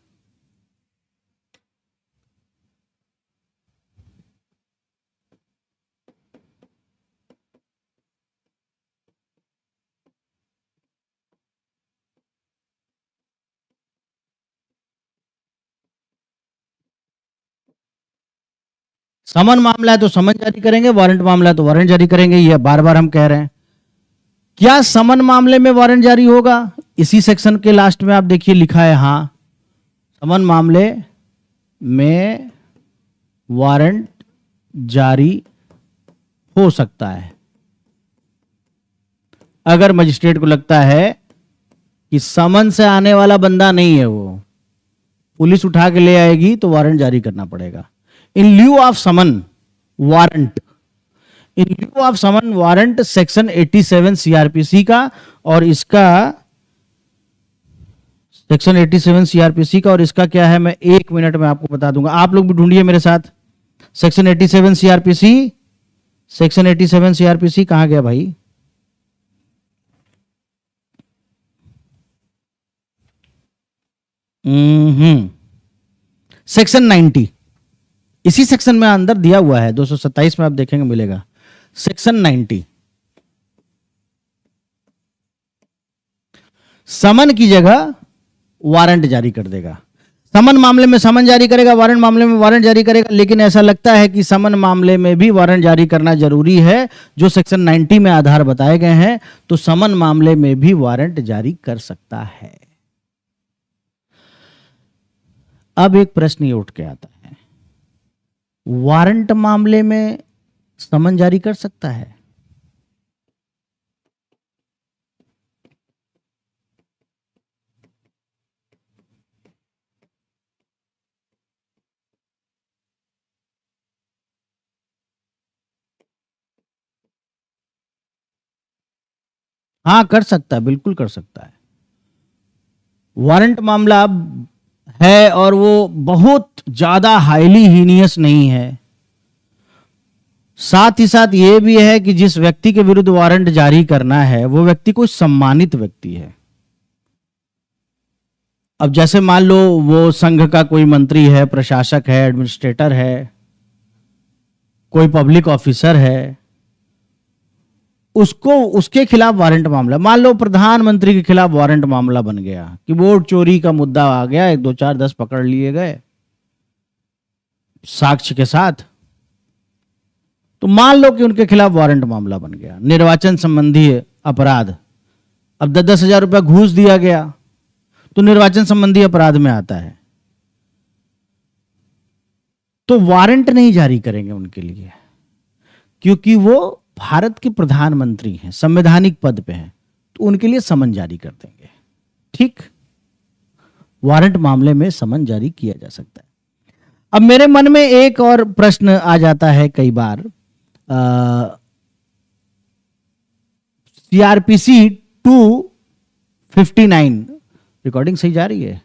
समन मामला है तो समन जारी करेंगे, वारंट मामला है तो वारंट जारी करेंगे। ये बार बार हम कह रहे हैं। क्या समन मामले में वारंट जारी होगा? इसी सेक्शन के लास्ट में आप देखिए लिखा है, हां समन मामले में वारंट जारी हो सकता है अगर मजिस्ट्रेट को लगता है कि समन से आने वाला बंदा नहीं है, वो पुलिस उठा के ले आएगी तो वारंट जारी करना पड़ेगा। In lieu of summon warrant, in lieu of summon warrant section 87 CrPC का और इसका सेक्शन 87 सीआरपीसी का और इसका क्या है मैं 1 मिनट में आपको बता दूंगा। आप लोग भी ढूंढिए मेरे साथ। सेक्शन 87 सीआरपीसी, सेक्शन 87 सीआरपीसी कहां गया भाई? सेक्शन 90 इसी सेक्शन में अंदर दिया हुआ है, 227 में आप देखेंगे मिलेगा सेक्शन 90। समन की जगह वारंट जारी कर देगा। समन मामले में समन जारी करेगा, वारंट मामले में वारंट जारी करेगा, लेकिन ऐसा लगता है कि समन मामले में भी वारंट जारी करना जरूरी है, जो सेक्शन 90 में आधार बताए गए हैं, तो समन मामले में भी वारंट जारी कर सकता है। अब एक प्रश्न ये उठ के आता है, वारंट मामले में समन जारी कर सकता है? हाँ कर सकता है, बिल्कुल कर सकता है। वारंट मामला है और वो बहुत ज्यादा हाईली हीनियस नहीं है। साथ ही साथ ये भी है कि जिस व्यक्ति के विरुद्ध वारंट जारी करना है वो व्यक्ति कोई सम्मानित व्यक्ति है। अब जैसे मान लो वो संघ का कोई मंत्री है, प्रशासक है, एडमिनिस्ट्रेटर है, कोई पब्लिक ऑफिसर है, उसको उसके खिलाफ वारंट मामला, मान लो प्रधानमंत्री के खिलाफ वारंट मामला बन गया कि वोट चोरी का मुद्दा आ गया, 1 2 4 10 पकड़ लिए गए साक्ष्य के साथ, तो मान लो कि उनके खिलाफ वारंट मामला बन गया, निर्वाचन संबंधी अपराध। अब 10,000 रुपया घूस दिया गया तो निर्वाचन संबंधी अपराध में आता है, तो वारंट नहीं जारी करेंगे उनके लिए, क्योंकि वो भारत के प्रधानमंत्री हैं, संवैधानिक पद पे हैं, तो उनके लिए समन जारी कर देंगे। ठीक, वारंट मामले में समन जारी किया जा सकता है। अब मेरे मन में एक और प्रश्न आ जाता है कई बार, सीआरपीसी 259 रिकॉर्डिंग सही जा रही है?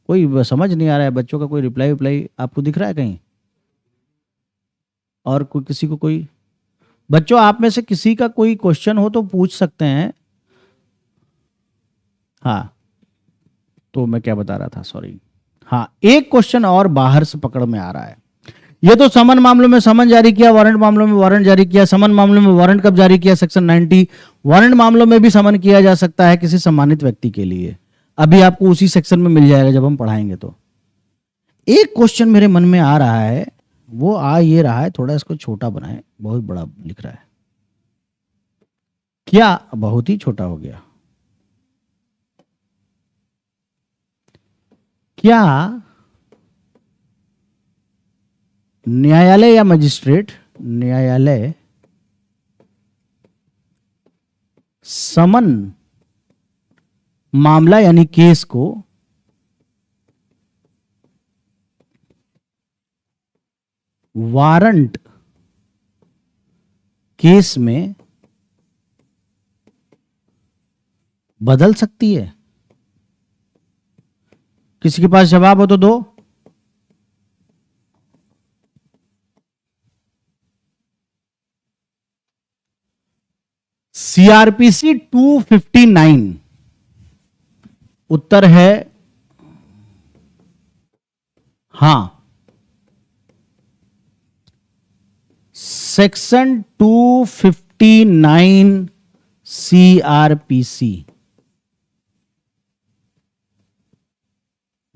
कोई समझ नहीं आ रहा है, बच्चों का कोई रिप्लाई आपको दिख रहा है कहीं? और कोई किसी को कोई बच्चों आप में से किसी का कोई क्वेश्चन हो तो पूछ सकते हैं। हाँ, तो मैं क्या बता रहा था, सॉरी। हाँ, एक क्वेश्चन और बाहर से पकड़ में आ रहा है। ये तो समन मामलों में समन जारी किया, वारंट मामलों में वारंट जारी किया। समन मामलों में वारंट कब जारी किया? सेक्शन 90। वारंट मामलों में भी समन किया जा सकता है किसी सम्मानित व्यक्ति के लिए। अभी आपको उसी सेक्शन में मिल जाएगा जब हम पढ़ाएंगे। तो एक क्वेश्चन मेरे मन में आ रहा है, वो आ ये रहा है, थोड़ा इसको छोटा बनाए, बहुत बड़ा लिख रहा है क्या? बहुत ही छोटा हो गया। क्या न्यायालय या मजिस्ट्रेट, न्यायालय समन मामला यानी केस को वारंट केस में बदल सकती है? किसी के पास जवाब हो तो दो। सीआरपीसी 259 उत्तर है हां। सेक्शन 259 सीआरपीसी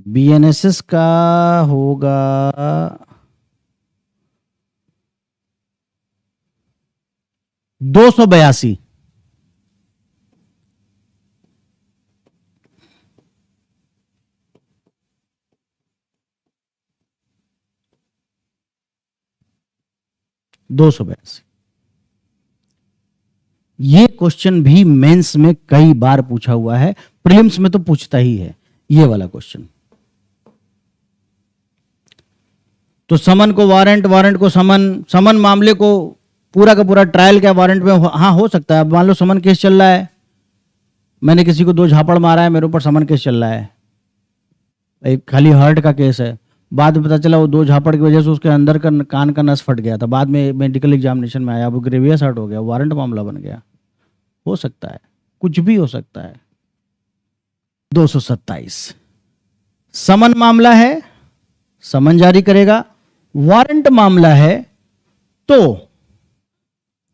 बीएनएसएस का होगा 282। ये क्वेश्चन भी मेंस में कई बार पूछा हुआ है, प्रीलिम्स में तो पूछता ही है ये वाला क्वेश्चन। तो समन को वारंट, वारंट को समन, समन मामले को पूरा का पूरा ट्रायल क्या वारंट में हाँ हो सकता है। अब मान लो समन केस चल रहा है, मैंने किसी को 2 झापड़ मारा है, मेरे ऊपर समन केस चल रहा है, एक खाली हर्ट का केस है, बाद में पता चला वो 2 झापड़ की वजह से उसके अंदर का कान का नस फट गया था, बाद में मेडिकल एग्जामिनेशन में आया, वो ग्रेवियस हर्ट हो गया, वारंट मामला बन गया। हो सकता है, कुछ भी हो सकता है। 227 समन मामला है, समन जारी करेगा। वारंट मामला है तो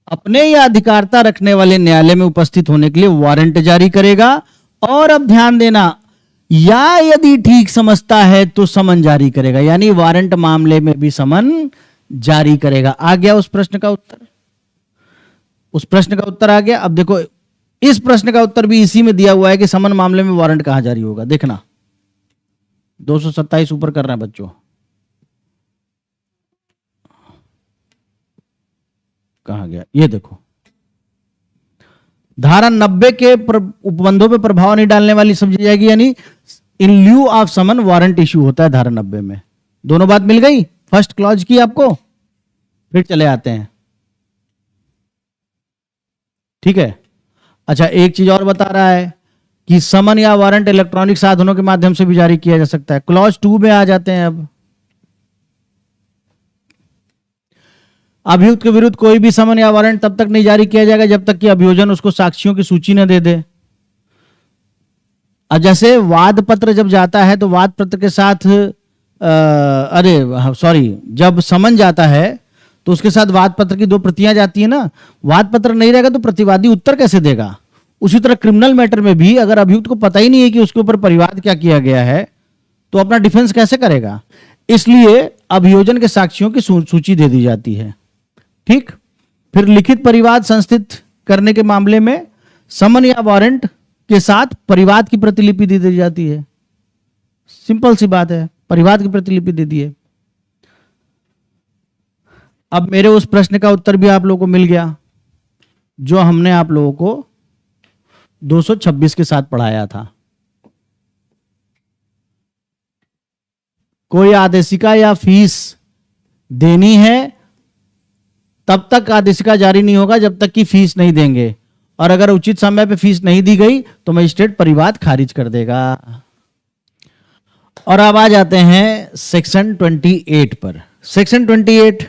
अपने या अधिकारता रखने वाले न्यायालय में उपस्थित होने के लिए वारंट जारी करेगा। और अब ध्यान देना, या यदि ठीक समझता है तो समन जारी करेगा, यानी वारंट मामले में भी समन जारी करेगा। आ गया उस प्रश्न का उत्तर, उस प्रश्न का उत्तर आ गया। अब देखो इस प्रश्न का उत्तर भी इसी में दिया हुआ है कि समन मामले में वारंट कहां जारी होगा। देखना 227 ऊपर कर रहे हैं बच्चों, कहां गया ये देखो, धारा 90 के उपबंधों पे प्रभाव नहीं डालने वाली समझी जाएगी, यानी in lieu of summon warrant issue होता है धारा 90 में। दोनों बात मिल गई, फर्स्ट क्लॉज की आपको। फिर चले आते हैं, ठीक है। अच्छा एक चीज और बता रहा है कि समन या वारंट इलेक्ट्रॉनिक साधनों के माध्यम से भी जारी किया जा सकता है। क्लॉज 2 में आ जाते हैं। अब अभियुक्त के विरुद्ध कोई भी समन या वारंट तब तक नहीं जारी किया जाएगा जब तक कि अभियोजन उसको साक्षियों की सूची न दे दे। जैसे वाद पत्र जब जाता है तो वाद पत्र के साथ जब समन जाता है तो उसके साथ वाद पत्र की 2 प्रतियां जाती है ना। वाद पत्र नहीं रहेगा तो प्रतिवादी उत्तर कैसे देगा। उसी तरह क्रिमिनल मैटर में भी अगर अभियुक्त को पता ही नहीं है कि उसके ऊपर परिवाद क्या किया गया है तो अपना डिफेंस कैसे करेगा। इसलिए अभियोजन के साक्षियों की सूची दे दी जाती है। ठीक, फिर लिखित परिवाद संस्थित करने के मामले में समन या वारंट के साथ परिवाद की प्रतिलिपि दे दी जाती है। सिंपल सी बात है, परिवाद की प्रतिलिपि दे दी है। अब मेरे उस प्रश्न का उत्तर भी आप लोगों को मिल गया जो हमने आप लोगों को 226 के साथ पढ़ाया था। कोई आदेशिका या फीस देनी है तब तक आदेशिका जारी नहीं होगा जब तक कि फीस नहीं देंगे, और अगर उचित समय पे फीस नहीं दी गई तो मजिस्ट्रेट परिवाद खारिज कर देगा। और अब आ जाते हैं सेक्शन 28 पर। सेक्शन 28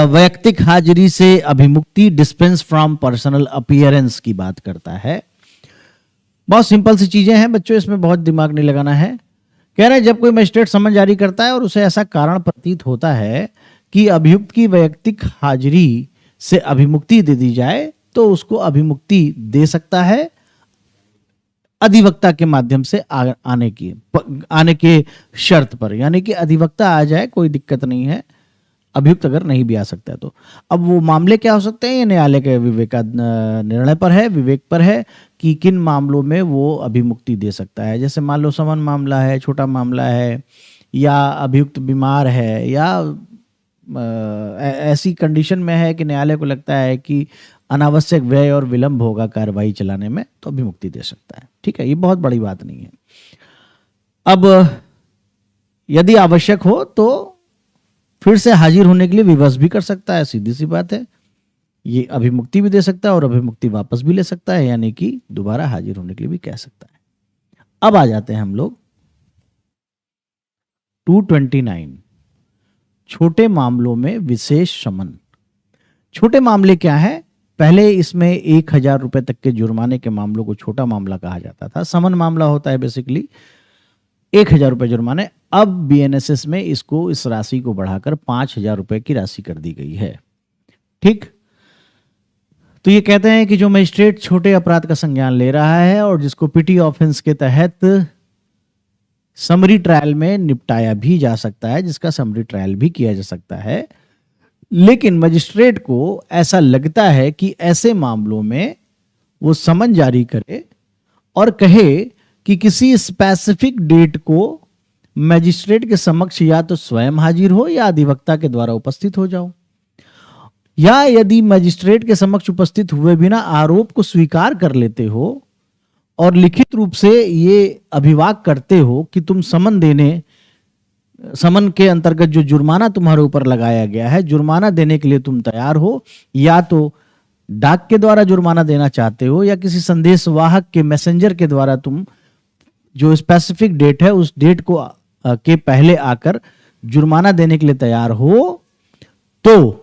वैयक्तिक हाजिरी से अभिमुक्ति, डिस्पेंस फ्रॉम पर्सनल अपीयरेंस की बात करता है। बहुत सिंपल सी चीजें हैं बच्चों, इसमें बहुत दिमाग नहीं लगाना है। कह रहे हैं जब कोई मजिस्ट्रेट समन जारी करता है और उसे ऐसा कारण प्रतीत होता है कि अभियुक्त की वैयक्तिक हाजिरी से अभिमुक्ति दे दी जाए तो उसको अभिमुक्ति दे सकता है अधिवक्ता के माध्यम से आने के शर्त पर। यानी कि अधिवक्ता आ जाए कोई दिक्कत नहीं है, अभियुक्त अगर नहीं भी आ सकता है तो। अब वो मामले क्या हो सकते हैं, ये न्यायालय के निर्णय पर है, विवेक पर है कि किन मामलों में वो अभिमुक्ति दे सकता है। जैसे मान लो समन मामला है, छोटा मामला है, या अभियुक्त बीमार है, या ऐसी कंडीशन में है कि न्यायालय को लगता है कि अनावश्यक व्यय और विलंब होगा कार्रवाई चलाने में, तो अभिमुक्ति दे सकता है। ठीक है, ये बहुत बड़ी बात नहीं है। अब यदि आवश्यक हो तो फिर से हाजिर होने के लिए विवश भी कर सकता है, सीधी सी बात है। ये अभिमुक्ति भी दे सकता है और अभिमुक्ति वापस भी ले सकता है, यानी कि दोबारा हाजिर होने के लिए भी कह सकता है। अब आ जाते हैं हम लोग 229 छोटे मामलों में विशेष समन। छोटे मामले क्या है, पहले इसमें 1000 रुपए तक के जुर्माने के मामलों को छोटा मामला कहा जाता था। समन मामला होता है बेसिकली 1000 रुपए जुर्माने। अब बीएनएसएस में इसको इस राशि को बढ़ाकर 5000 रुपए की राशि कर दी गई है। ठीक, तो ये कहते हैं कि जो मजिस्ट्रेट छोटे अपराध का संज्ञान ले रहा है और जिसको पिटी ऑफेंस के तहत समरी ट्रायल में निपटाया भी जा सकता है, जिसका समरी ट्रायल भी किया जा सकता है, लेकिन मजिस्ट्रेट को ऐसा लगता है कि ऐसे मामलों में वो समन जारी करे और कहे कि किसी स्पेसिफिक डेट को मजिस्ट्रेट के समक्ष या तो स्वयं हाजिर हो या अधिवक्ता के द्वारा उपस्थित हो जाओ, या यदि मजिस्ट्रेट के समक्ष उपस्थित हुए बिना आरोप को स्वीकार कर लेते हो और लिखित रूप से ये अभिवाक करते हो कि तुम समन के अंतर्गत जो जुर्माना तुम्हारे ऊपर लगाया गया है, जुर्माना देने के लिए तुम तैयार हो, या तो डाक के द्वारा जुर्माना देना चाहते हो या किसी संदेशवाहक के मैसेंजर के द्वारा तुम जो स्पेसिफिक डेट है उस डेट को के पहले आकर जुर्माना देने के लिए तैयार हो, तो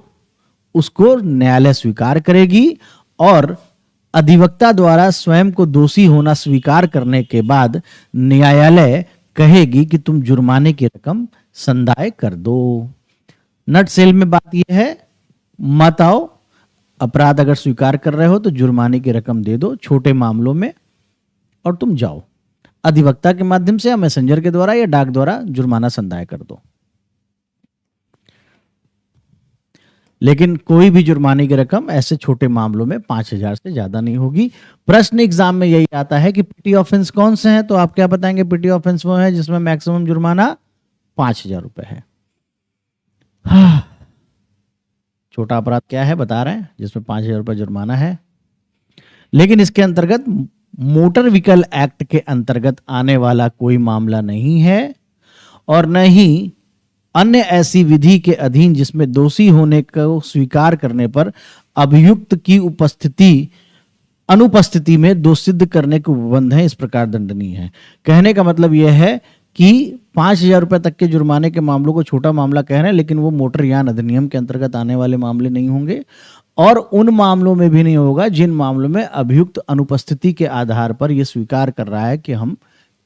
उसको न्यायालय स्वीकार करेगी और अधिवक्ता द्वारा स्वयं को दोषी होना स्वीकार करने के बाद न्यायालय कहेगी कि तुम जुर्माने की रकम संदाय कर दो। नट सेल में बात यह है, मत आओ, अपराध अगर स्वीकार कर रहे हो तो जुर्माने की रकम दे दो छोटे मामलों में और तुम जाओ, अधिवक्ता के माध्यम से या मैसेंजर के द्वारा या डाक द्वारा जुर्माना संदाय कर दो। लेकिन कोई भी जुर्माने की रकम ऐसे छोटे मामलों में 5000 से ज्यादा नहीं होगी। प्रश्न एग्जाम में यही आता है कि पिटी ऑफेंस कौन से हैं, तो आप क्या बताएंगे? पिटी ऑफेंस वो है जिसमें मैक्सिमम जुर्माना 5000 रुपए है। छोटा अपराध क्या है बता रहे हैं, जिसमें 5000 रुपए जुर्माना है। लेकिन इसके अंतर्गत मोटर व्हीकल एक्ट के अंतर्गत आने वाला कोई मामला नहीं है और न ही अन्य ऐसी विधि के अधीन जिसमें दोषी होने को स्वीकार करने पर अभियुक्त की उपस्थिति अनुपस्थिति में दोष सिद्ध करने के उपबंध है, इस प्रकार दंडनीय है। कहने का मतलब यह है कि 5,000 रुपए तक के जुर्माने के मामलों को छोटा मामला कह रहे हैं, लेकिन वो मोटर यान अधिनियम के अंतर्गत आने वाले मामले नहीं होंगे और उन मामलों में भी नहीं होगा जिन मामलों में अभियुक्त अनुपस्थिति के आधार पर यह स्वीकार कर रहा है कि हम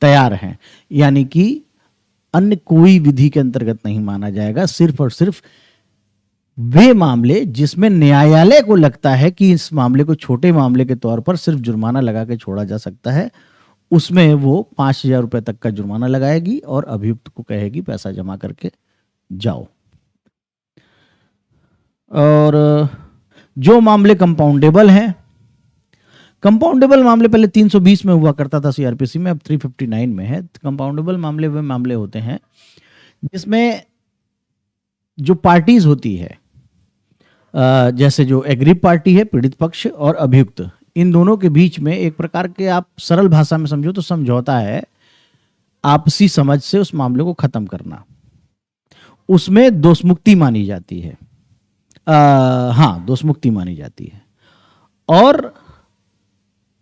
तैयार हैं, यानी कि अन्य कोई विधि के अंतर्गत नहीं माना जाएगा। सिर्फ और सिर्फ वे मामले जिसमें न्यायालय को लगता है कि इस मामले को छोटे मामले के तौर पर सिर्फ जुर्माना लगा के छोड़ा जा सकता है, उसमें वो 5,000 रुपए तक का जुर्माना लगाएगी और अभियुक्त को कहेगी पैसा जमा करके जाओ। और जो मामले कंपाउंडेबल हैं, कंपाउंडेबल मामले पहले 320 में हुआ करता था सीआरपीसी में, अब 359 में है। कंपाउंडेबल मामले वे मामले होते हैं जिसमें जो पार्टीज होती है, जैसे जो एग्रीव पार्टी है, पीड़ित पक्ष और अभियुक्त, इन दोनों के बीच में एक प्रकार के, आप सरल भाषा में समझो तो समझौता है, आपसी समझ से उस मामले को खत्म करना। उसमें दोषमुक्ति मानी जाती है, दोषमुक्ति मानी जाती है। और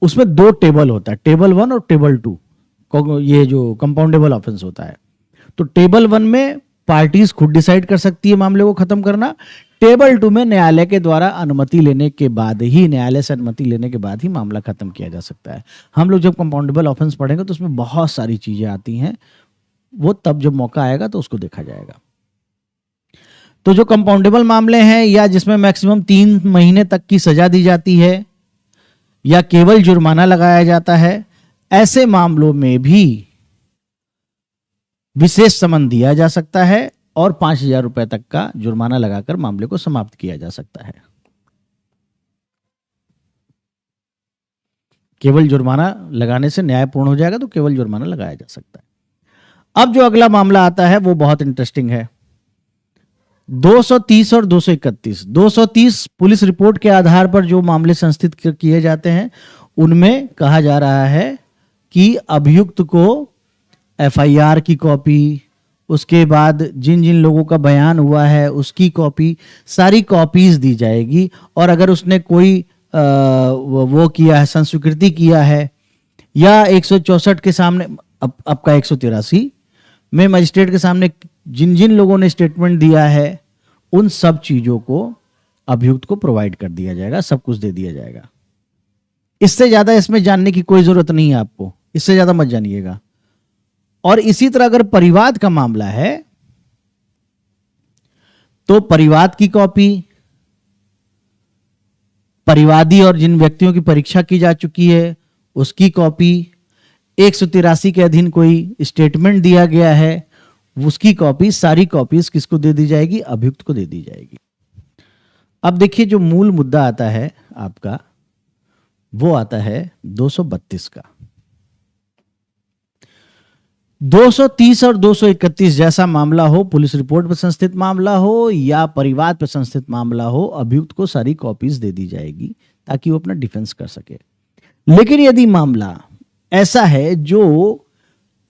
उसमें 2 टेबल होता है, टेबल 1 और टेबल 2, ये जो कंपाउंडेबल ऑफेंस होता है। तो टेबल 1 में पार्टीज खुद डिसाइड कर सकती है मामले को खत्म करना। टेबल 2 में न्यायालय के द्वारा अनुमति लेने के बाद ही, न्यायालय से अनुमति लेने के बाद ही मामला खत्म किया जा सकता है। हम लोग जब कंपाउंडेबल ऑफेंस पढ़ेंगे तो उसमें बहुत सारी चीजें आती हैं, वो तब जब मौका आएगा तो उसको देखा जाएगा। तो जो कंपाउंडेबल मामले हैं या जिसमें मैक्सिमम 3 महीने तक की सजा दी जाती है या केवल जुर्माना लगाया जाता है, ऐसे मामलों में भी विशेष समन दिया जा सकता है और 5,000 रुपए तक का जुर्माना लगाकर मामले को समाप्त किया जा सकता है। केवल जुर्माना लगाने से न्याय पूर्ण हो जाएगा तो केवल जुर्माना लगाया जा सकता है। अब जो अगला मामला आता है वो बहुत इंटरेस्टिंग है, 230 और 231। 230 पुलिस रिपोर्ट के आधार पर जो मामले संस्थित किए जाते हैं, उनमें कहा जा रहा है कि अभियुक्त को एफआईआर की कॉपी, उसके बाद जिन जिन लोगों का बयान हुआ है उसकी कॉपी, सारी कॉपीज दी जाएगी। और अगर उसने कोई वो किया है, संस्वीकृति किया है, या 164 के सामने, अब का 183 में मजिस्ट्रेट के सामने जिन जिन लोगों ने स्टेटमेंट दिया है, उन सब चीजों को अभियुक्त को प्रोवाइड कर दिया जाएगा, सब कुछ दे दिया जाएगा। इससे ज्यादा इसमें जानने की कोई जरूरत नहीं है आपको, इससे ज्यादा मत जानिएगा। और इसी तरह अगर परिवाद का मामला है तो परिवाद की कॉपी, परिवादी और जिन व्यक्तियों की परीक्षा की जा चुकी है उसकी कॉपी, 183 के अधीन कोई स्टेटमेंट दिया गया है उसकी कॉपी, सारी कॉपीज किसको दे दी जाएगी? अभियुक्त को दे दी जाएगी। अब देखिए जो मूल मुद्दा आता है आपका, वो आता है 232 का। 230 और 231 जैसा मामला हो, पुलिस रिपोर्ट पर संस्थित मामला हो या परिवाद पर संस्थित मामला हो, अभियुक्त को सारी कॉपीज दे दी जाएगी ताकि वो अपना डिफेंस कर सके। लेकिन यदि मामला ऐसा है जो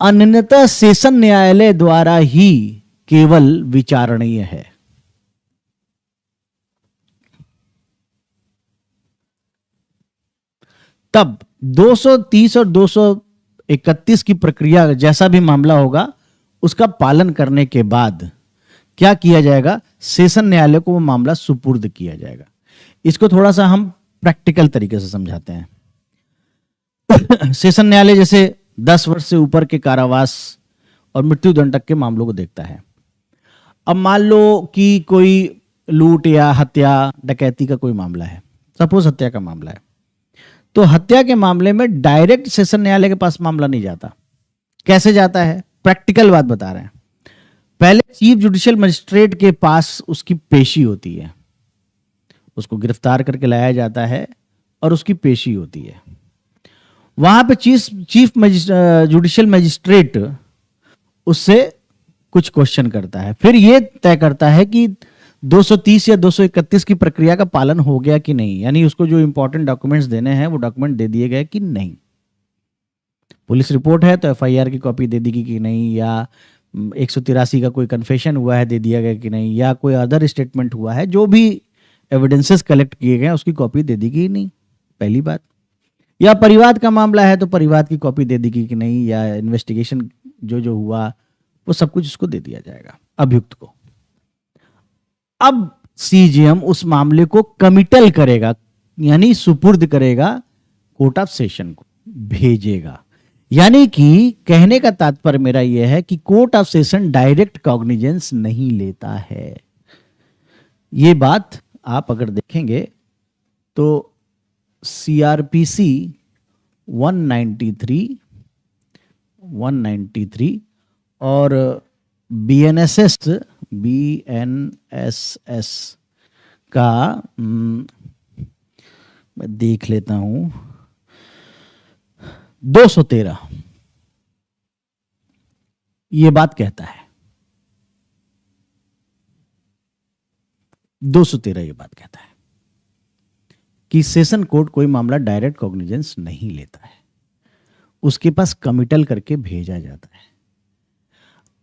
अन्यथा सेशन न्यायालय द्वारा ही केवल विचारणीय है, तब 230 और 231 की प्रक्रिया जैसा भी मामला होगा उसका पालन करने के बाद क्या किया जाएगा? सेशन न्यायालय को वो मामला सुपुर्द किया जाएगा। इसको थोड़ा सा हम प्रैक्टिकल तरीके से समझाते हैं। सेशन न्यायालय जैसे 10 वर्ष से ऊपर के कारावास और मृत्युदंड तक के मामलों को देखता है। अब मान लो कि कोई लूट या हत्या डकैती का कोई मामला है, सपोज हत्या का मामला है, तो हत्या के मामले में डायरेक्ट सेशन न्यायालय के पास मामला नहीं जाता। कैसे जाता है? प्रैक्टिकल बात बता रहे हैं। पहले चीफ जुडिशियल मजिस्ट्रेट के पास उसकी पेशी होती है, उसको गिरफ्तार करके लाया जाता है और उसकी पेशी होती है। वहां पे चीफ जुडिशियल मजिस्ट्रेट उससे कुछ क्वेश्चन करता है, फिर यह तय करता है कि 230 या 231 की प्रक्रिया का पालन हो गया कि नहीं, यानी उसको जो इंपॉर्टेंट डॉक्यूमेंट्स देने हैं वो डॉक्यूमेंट दे दिए गए कि नहीं। पुलिस रिपोर्ट है तो एफआईआर की कॉपी दे दी गई कि नहीं, या 183 का कोई कन्फेशन हुआ है दे दिया गया कि नहीं, या कोई अदर स्टेटमेंट हुआ है, जो भी एविडेंसेस कलेक्ट किए गए उसकी कॉपी दे दी गई नहीं। पहली बात। या परिवाद का मामला है तो परिवाद की कॉपी दे देगी कि नहीं, या इन्वेस्टिगेशन जो जो हुआ वो सब कुछ उसको दे दिया जाएगा अभियुक्त को। अब सीजेएम उस मामले को कमिटल करेगा, यानी सुपुर्द करेगा कोर्ट ऑफ सेशन को, भेजेगा। यानी कि कहने का तात्पर्य मेरा यह है कि court of session direct cognizance नहीं लेता है। ये बात आप अगर देखेंगे तो सीआरपीसी 193 और बीएनएसएस का मैं देख लेता हूं 213 ये बात कहता है, 213 ये बात कहता है कि सेशन कोर्ट कोई मामला डायरेक्ट कॉग्निजेंस नहीं लेता है, उसके पास कमिटल करके भेजा जाता है।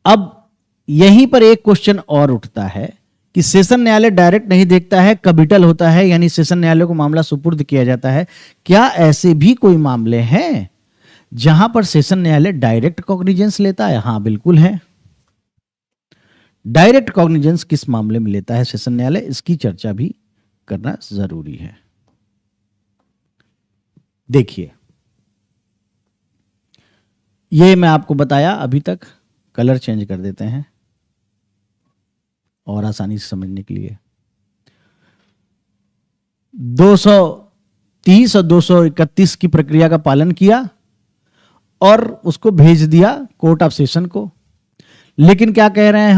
अब यहीं पर एक क्वेश्चन और उठता है कि सेशन न्यायालय डायरेक्ट नहीं देखता है, कमिटल होता है, यानी सेशन न्यायालय को मामला सुपुर्द किया जाता है। क्या ऐसे भी कोई मामले हैं जहां पर सेशन न्यायालय डायरेक्ट कॉग्निजेंस लेता है? हां, बिल्कुल है। डायरेक्ट कॉग्निजेंस किस मामले में लेता है सेशन न्यायालय, इसकी चर्चा भी करना जरूरी है। देखिए, ये मैं आपको बताया अभी तक, कलर चेंज कर देते हैं और आसानी से समझने के लिए। 230 और 231 की प्रक्रिया का पालन किया और उसको भेज दिया कोर्ट ऑफ सेशन को। लेकिन क्या कह रहे हैं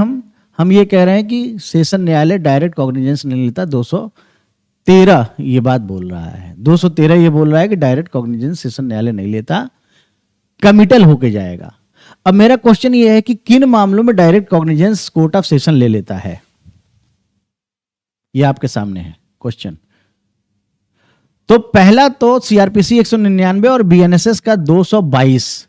हम ये कह रहे हैं कि सेशन न्यायालय डायरेक्ट कॉग्निजेंस नहीं लेता। 213 ये बात बोल रहा है, 213 ये बोल रहा है कि डायरेक्ट कॉग्निजेंस सेशन न्यायालय नहीं लेता, कमिटल होके जाएगा। अब मेरा क्वेश्चन ये है कि किन मामलों में direct cognizance court of session ले लेता है, ये आपके सामने है क्वेश्चन। तो पहला तो सीआरपीसी 199 और बीएनएसएस का 222,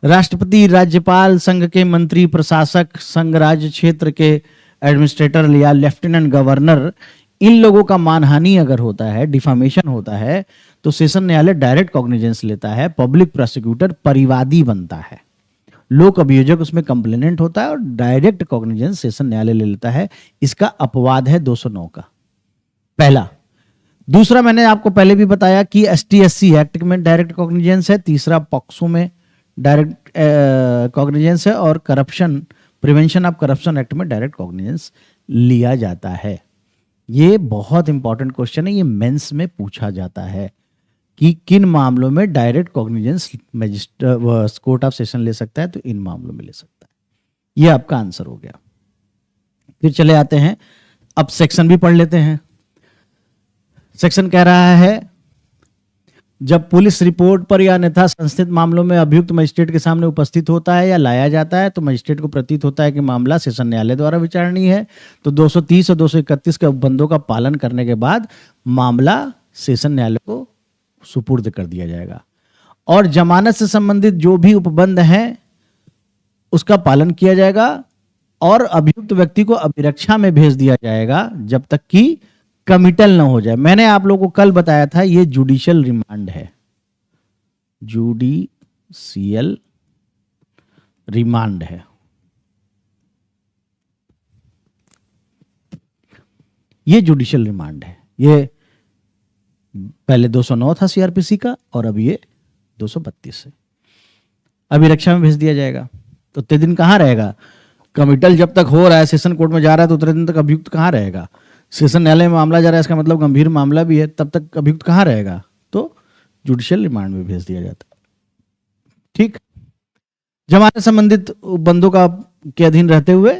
राष्ट्रपति, राज्यपाल, संघ के मंत्री, प्रशासक, संघ राज्य क्षेत्र के एडमिनिस्ट्रेटर या लेफ्टिनेंट गवर्नर, इन लोगों का मानहानि अगर होता है, डिफामेशन होता है, तो सेशन न्यायालय डायरेक्ट कॉग्निजेंस लेता है। पब्लिक प्रोसिक्यूटर परिवादी बनता है, लोक अभियोजक उसमें कंप्लेनेंट होता है और डायरेक्ट कॉग्निजेंस सेशन न्यायालय ले लेता है। इसका अपवाद है 209 का, पहला। दूसरा, मैंने आपको पहले भी बताया कि एसटी/एससी एक्ट में डायरेक्ट कॉग्निजेंस है। तीसरा, पॉक्सो में डायरेक्ट कॉग्निजेंस है। और corruption, prevention of corruption act में डायरेक्ट कॉग्निजेंस लिया जाता है। ये बहुत इंपॉर्टेंट क्वेश्चन है, ये मेंस में पूछा जाता है कि किन मामलों में direct cognizance magistrate court of session ले सकता है, तो इन मामलों में ले सकता है। ये आपका आंसर हो गया। फिर चले आते हैं, अब सेक्शन भी पढ़ लेते हैं। सेक्शन कह रहा है, जब पुलिस रिपोर्ट पर या अन्यथा संस्थित मामलों में अभियुक्त मजिस्ट्रेट के सामने उपस्थित होता है या लाया जाता है तो मजिस्ट्रेट को प्रतीत होता है कि मामला सेशन न्यायालय द्वारा विचारणीय है, तो 230 और 231 के उपबंधों का पालन करने के बाद मामला सेशन न्यायालय को सुपुर्द कर दिया जाएगा। और जमानत से संबंधित जो भी उपबंध हैं उसका पालन किया जाएगा और अभियुक्त व्यक्ति को अभिरक्षा में भेज दिया जाएगा जब तक कि कमिटल ना हो जाए। मैंने आप लोगों को कल बताया था, ये जुडिशियल रिमांड है, जुडिशियल रिमांड है। ये जुडिशियल रिमांड है। ये पहले 209 था सीआरपीसी का और अब ये 232 है। अभिरक्षा में भेज दिया जाएगा। तो उतने दिन कहां रहेगा? कमिटल जब तक हो रहा है, सेशन कोर्ट में जा रहा है, तो उतने दिन तक अभियुक्त कहां रहेगा? सेशन न्यायालय में मामला जा रहा है, इसका मतलब गंभीर मामला भी है, तब तक अभियुक्त कहां रहेगा? तो जुडिशियल रिमांड में भेज दिया जाता है। ठीक। जमानत संबंधित बंदों का के अधीन रहते हुए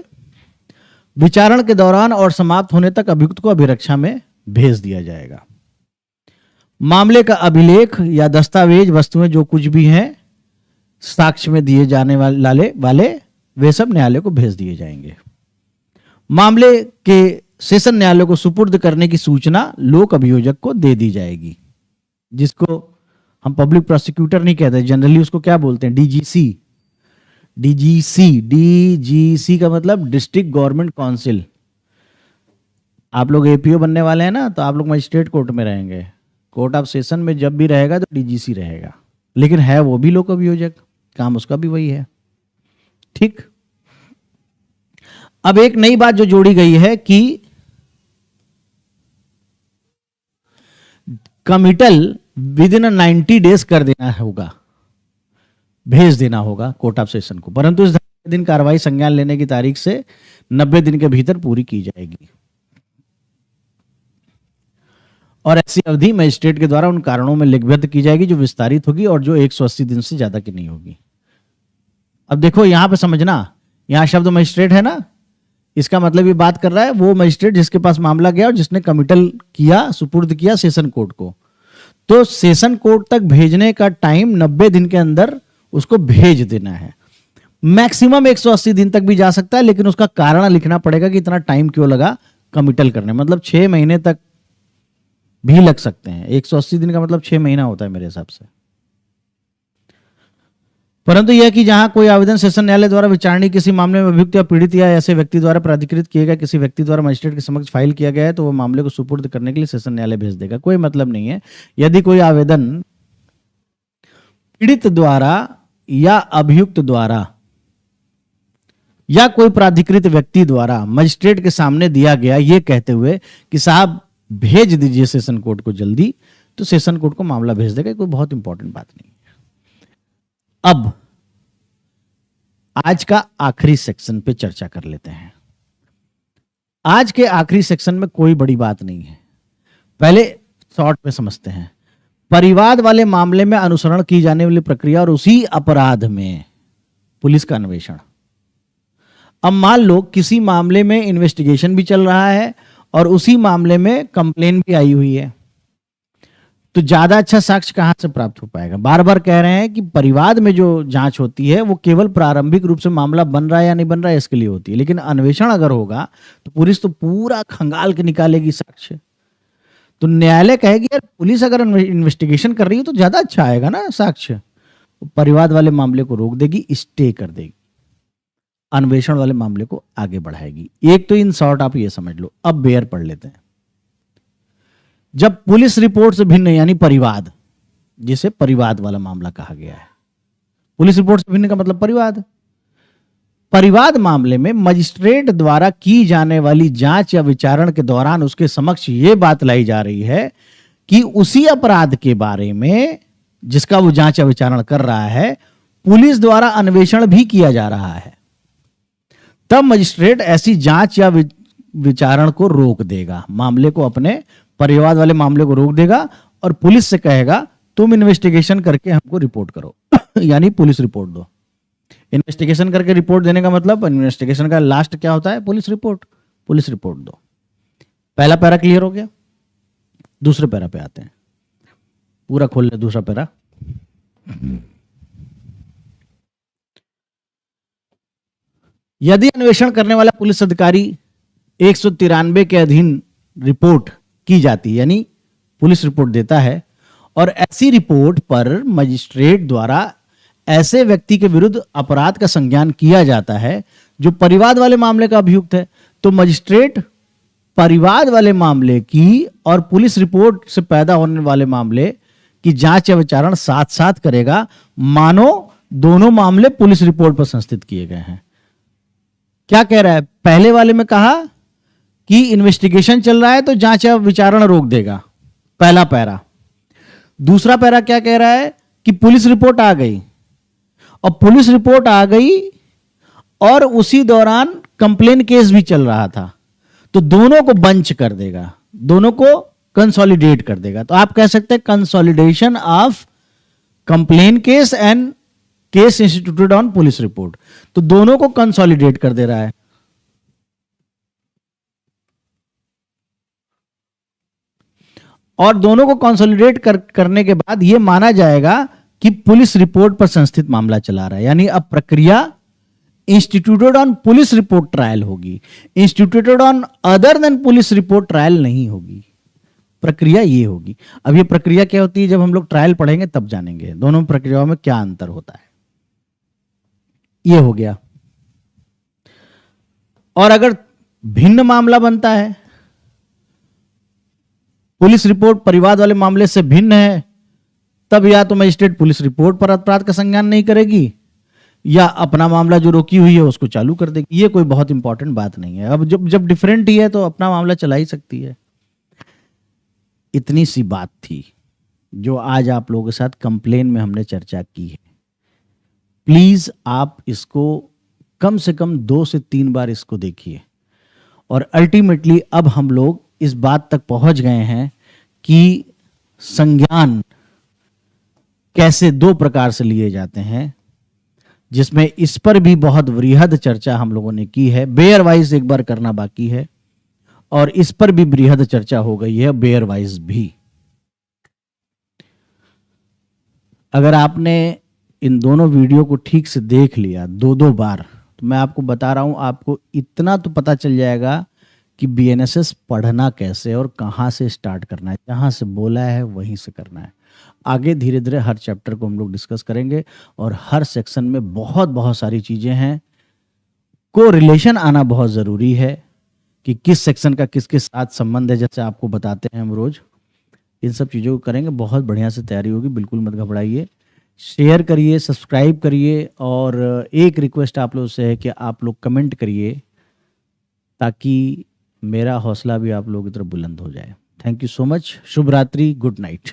विचारण के दौरान और समाप्त होने तक अभियुक्त को अभिरक्षा में भेज दिया जाएगा। मामले का अभिलेख या दस्तावेज, वस्तुएं जो कुछ भी हैं साक्ष्य में दिए जाने वाले वे सब न्यायालय को भेज दिए जाएंगे। मामले के सेशन न्यायालय को सुपुर्द करने की सूचना लोक अभियोजक को दे दी जाएगी, जिसको हम पब्लिक प्रोसिक्यूटर नहीं कहते, जनरली उसको क्या बोलते हैं? डीजीसी। डीजीसी का मतलब डिस्ट्रिक्ट गवर्नमेंट काउंसिल। आप लोग एपीओ बनने वाले हैं ना, तो आप लोग मजिस्ट्रेट कोर्ट में रहेंगे, कोर्ट ऑफ सेशन में जब भी रहेगा तो डीजीसी रहेगा, लेकिन है वो भी लोक अभियोजक, काम उसका भी वही है। ठीक। अब एक नई बात जो जोड़ी गई है कि कमिटल विद इन 90 डेज कर देना होगा, भेज देना होगा कोर्ट ऑफ सेशन को, परंतु इस दिन कार्रवाई संज्ञान लेने की तारीख से 90 दिन के भीतर पूरी की जाएगी और ऐसी अवधि मजिस्ट्रेट के द्वारा उन कारणों में लिखबद्ध की जाएगी जो विस्तारित होगी और जो 180 दिन से ज्यादा की नहीं होगी। अब देखो यहां पे समझना, यहां शब्द मजिस्ट्रेट है ना, इसका मतलब ये बात कर रहा है वो मजिस्ट्रेट जिसके पास मामला गया और जिसने कमिटल किया, सुपुर्द किया सेशन कोर्ट को, तो सेशन कोर्ट तक भेजने का टाइम 90 दिन के अंदर उसको भेज देना है। मैक्सिमम 180 दिन तक भी जा सकता है, लेकिन उसका कारण लिखना पड़ेगा कि इतना टाइम क्यों लगा कमिटल करने, मतलब 6 महीने तक भी लग सकते हैं। 180 दिन का मतलब 6 महीना होता है मेरे हिसाब से। परंतु यह कि जहां कोई आवेदन सेशन न्यायालय द्वारा विचारणीय किसी मामले में अभियुक्त या पीड़ित या ऐसे व्यक्ति द्वारा प्राधिकृत किए गए किसी व्यक्ति द्वारा मजिस्ट्रेट के समक्ष फाइल किया गया है तो वह मामले को सुपुर्द करने के लिए सेशन न्यायालय भेज देगा। कोई मतलब नहीं है, यदि कोई आवेदन पीड़ित द्वारा या अभियुक्त द्वारा या कोई प्राधिकृत व्यक्ति द्वारा मजिस्ट्रेट के सामने दिया गया ये कहते हुए कि साहब भेज दीजिए सेशन कोर्ट को जल्दी, तो सेशन कोर्ट को मामला भेज देगा। कोई बहुत इंपॉर्टेंट बात नहीं है। अब आज का आखिरी सेक्शन पे चर्चा कर लेते हैं। आज के आखिरी सेक्शन में कोई बड़ी बात नहीं है, पहले शॉर्ट में समझते हैं। परिवाद वाले मामले में अनुसरण की जाने वाली प्रक्रिया और उसी अपराध में पुलिस का अन्वेषण। अब मान लो किसी मामले में इन्वेस्टिगेशन भी चल रहा है और उसी मामले में कंप्लेन भी आई हुई है, तो ज्यादा अच्छा साक्ष्य कहां से प्राप्त हो पाएगा? बार बार कह रहे हैं कि परिवाद में जो जांच होती है वो केवल प्रारंभिक रूप से मामला बन रहा है या नहीं बन रहा है इसके लिए होती है, लेकिन अन्वेषण अगर होगा तो पुलिस तो पूरा खंगाल के निकालेगी साक्ष्य। तो न्यायालय कहेगी यार पुलिस अगर इन्वेस्टिगेशन कर रही है तो ज्यादा अच्छा आएगा ना साक्ष्य, परिवाद वाले मामले को रोक देगी, स्टे कर देगी, अन्वेषण वाले मामले को आगे बढ़ाएगी। एक तो इन शॉर्ट आप ये समझ लो। अब बेयर पढ़ लेते हैं। जब पुलिस रिपोर्ट से भिन्न यानी परिवाद, जिसे परिवाद वाला मामला कहा गया है, पुलिस रिपोर्ट से भिन्न का मतलब परिवाद। परिवाद मामले में मजिस्ट्रेट द्वारा की जाने वाली जांच या विचारण के दौरान उसके समक्ष यह बात लाई जा रही है कि उसी अपराध के बारे में जिसका वो जांच या विचारण कर रहा है पुलिस द्वारा अन्वेषण भी किया जा रहा है, तब मजिस्ट्रेट ऐसी जांच या विचारण को रोक देगा, मामले को, अपने परिवाद वाले मामले को रोक देगा और पुलिस से कहेगा तुम इन्वेस्टिगेशन करके हमको रिपोर्ट करो यानी पुलिस रिपोर्ट दो। इन्वेस्टिगेशन करके रिपोर्ट देने का मतलब, इन्वेस्टिगेशन का लास्ट क्या होता है? Police report. पुलिस रिपोर्ट दो। पहला पैरा क्लियर हो गया। दूसरे पैरा पे आते हैं, पूरा खोल ले दूसरा पैरा। यदि अन्वेषण करने वाला पुलिस अधिकारी 193 के अधीन रिपोर्ट की जाती है, यानी पुलिस रिपोर्ट देता है, और ऐसी रिपोर्ट पर मजिस्ट्रेट द्वारा ऐसे व्यक्ति के विरुद्ध अपराध का संज्ञान किया जाता है जो परिवाद वाले मामले का अभियुक्त है, तो मजिस्ट्रेट परिवाद वाले मामले की और पुलिस रिपोर्ट से पैदा होने वाले मामले की जांच या विचारण साथ साथ करेगा, मानो दोनों मामले पुलिस रिपोर्ट पर संस्थित किए गए हैं। क्या कह रहा है? पहले वाले में कहा कि इन्वेस्टिगेशन चल रहा है तो जांच या विचारण रोक देगा, पहला पैरा। दूसरा पैरा क्या कह रहा है कि पुलिस रिपोर्ट आ गई, और पुलिस रिपोर्ट आ गई और उसी दौरान कंप्लेन केस भी चल रहा था, तो दोनों को बंच कर देगा, दोनों को कंसोलिडेट कर देगा। तो आप कह सकते हैं consolidation of complain case and case instituted on police report. तो दोनों को कंसोलिडेट कर दे रहा है। और दोनों को कंसोलिडेट करने के बाद यह माना जाएगा कि पुलिस रिपोर्ट पर संस्थित मामला चला रहा है, यानी अब प्रक्रिया instituted on police report trial होगी, instituted on other than police report trial नहीं होगी। प्रक्रिया ये होगी। अब ये प्रक्रिया क्या होती है, जब हम लोग ट्रायल पढ़ेंगे तब जानेंगे दोनों प्रक्रियाओं में क्या अंतर होता है। ये हो गया। और अगर भिन्न मामला बनता है पुलिस रिपोर्ट परिवाद वाले मामले से भिन्न है, तब या तो मजिस्ट्रेट पुलिस रिपोर्ट पर अपराध का संज्ञान नहीं करेगी या अपना मामला जो रोकी हुई है उसको चालू कर देगी। ये कोई बहुत इंपॉर्टेंट बात नहीं है। अब जब जब डिफरेंट ही है तो अपना मामला चला ही सकती है। इतनी सी बात थी जो आज आप लोगों के साथ कंप्लेन में हमने चर्चा की है। प्लीज आप इसको कम से कम 2 से 3 बार इसको देखिए। और अल्टीमेटली अब हम लोग इस बात तक पहुंच गए हैं कि संज्ञान कैसे 2 प्रकार से लिए जाते हैं, जिसमें इस पर भी बहुत वृहद चर्चा हम लोगों ने की है। बेयर वाइज एक बार करना बाकी है और इस पर भी वृहद चर्चा हो गई है, बेयर वाइज भी। अगर आपने इन दोनों वीडियो को ठीक से देख लिया 2-2 बार, तो मैं आपको बता रहा हूं, आपको इतना तो पता चल जाएगा कि बीएनएसएस पढ़ना कैसे और कहां से स्टार्ट करना है। जहां से बोला है वहीं से करना है। आगे धीरे धीरे हर चैप्टर को हम लोग डिस्कस करेंगे और हर सेक्शन में बहुत बहुत सारी चीजें हैं। को रिलेशन आना बहुत जरूरी है कि किस सेक्शन का किसके साथ संबंध है, जैसे आपको बताते हैं हम रोज। इन सब चीज़ों को करेंगे, बहुत बढ़िया से तैयारी होगी, बिल्कुल मत घबराइए। शेयर करिए, सब्सक्राइब करिए और एक रिक्वेस्ट आप लोगों से है कि आप लोग कमेंट करिए ताकि मेरा हौसला भी आप लोगों की तरफ बुलंद हो जाए। Thank you so much. शुभ रात्रि, गुड नाइट।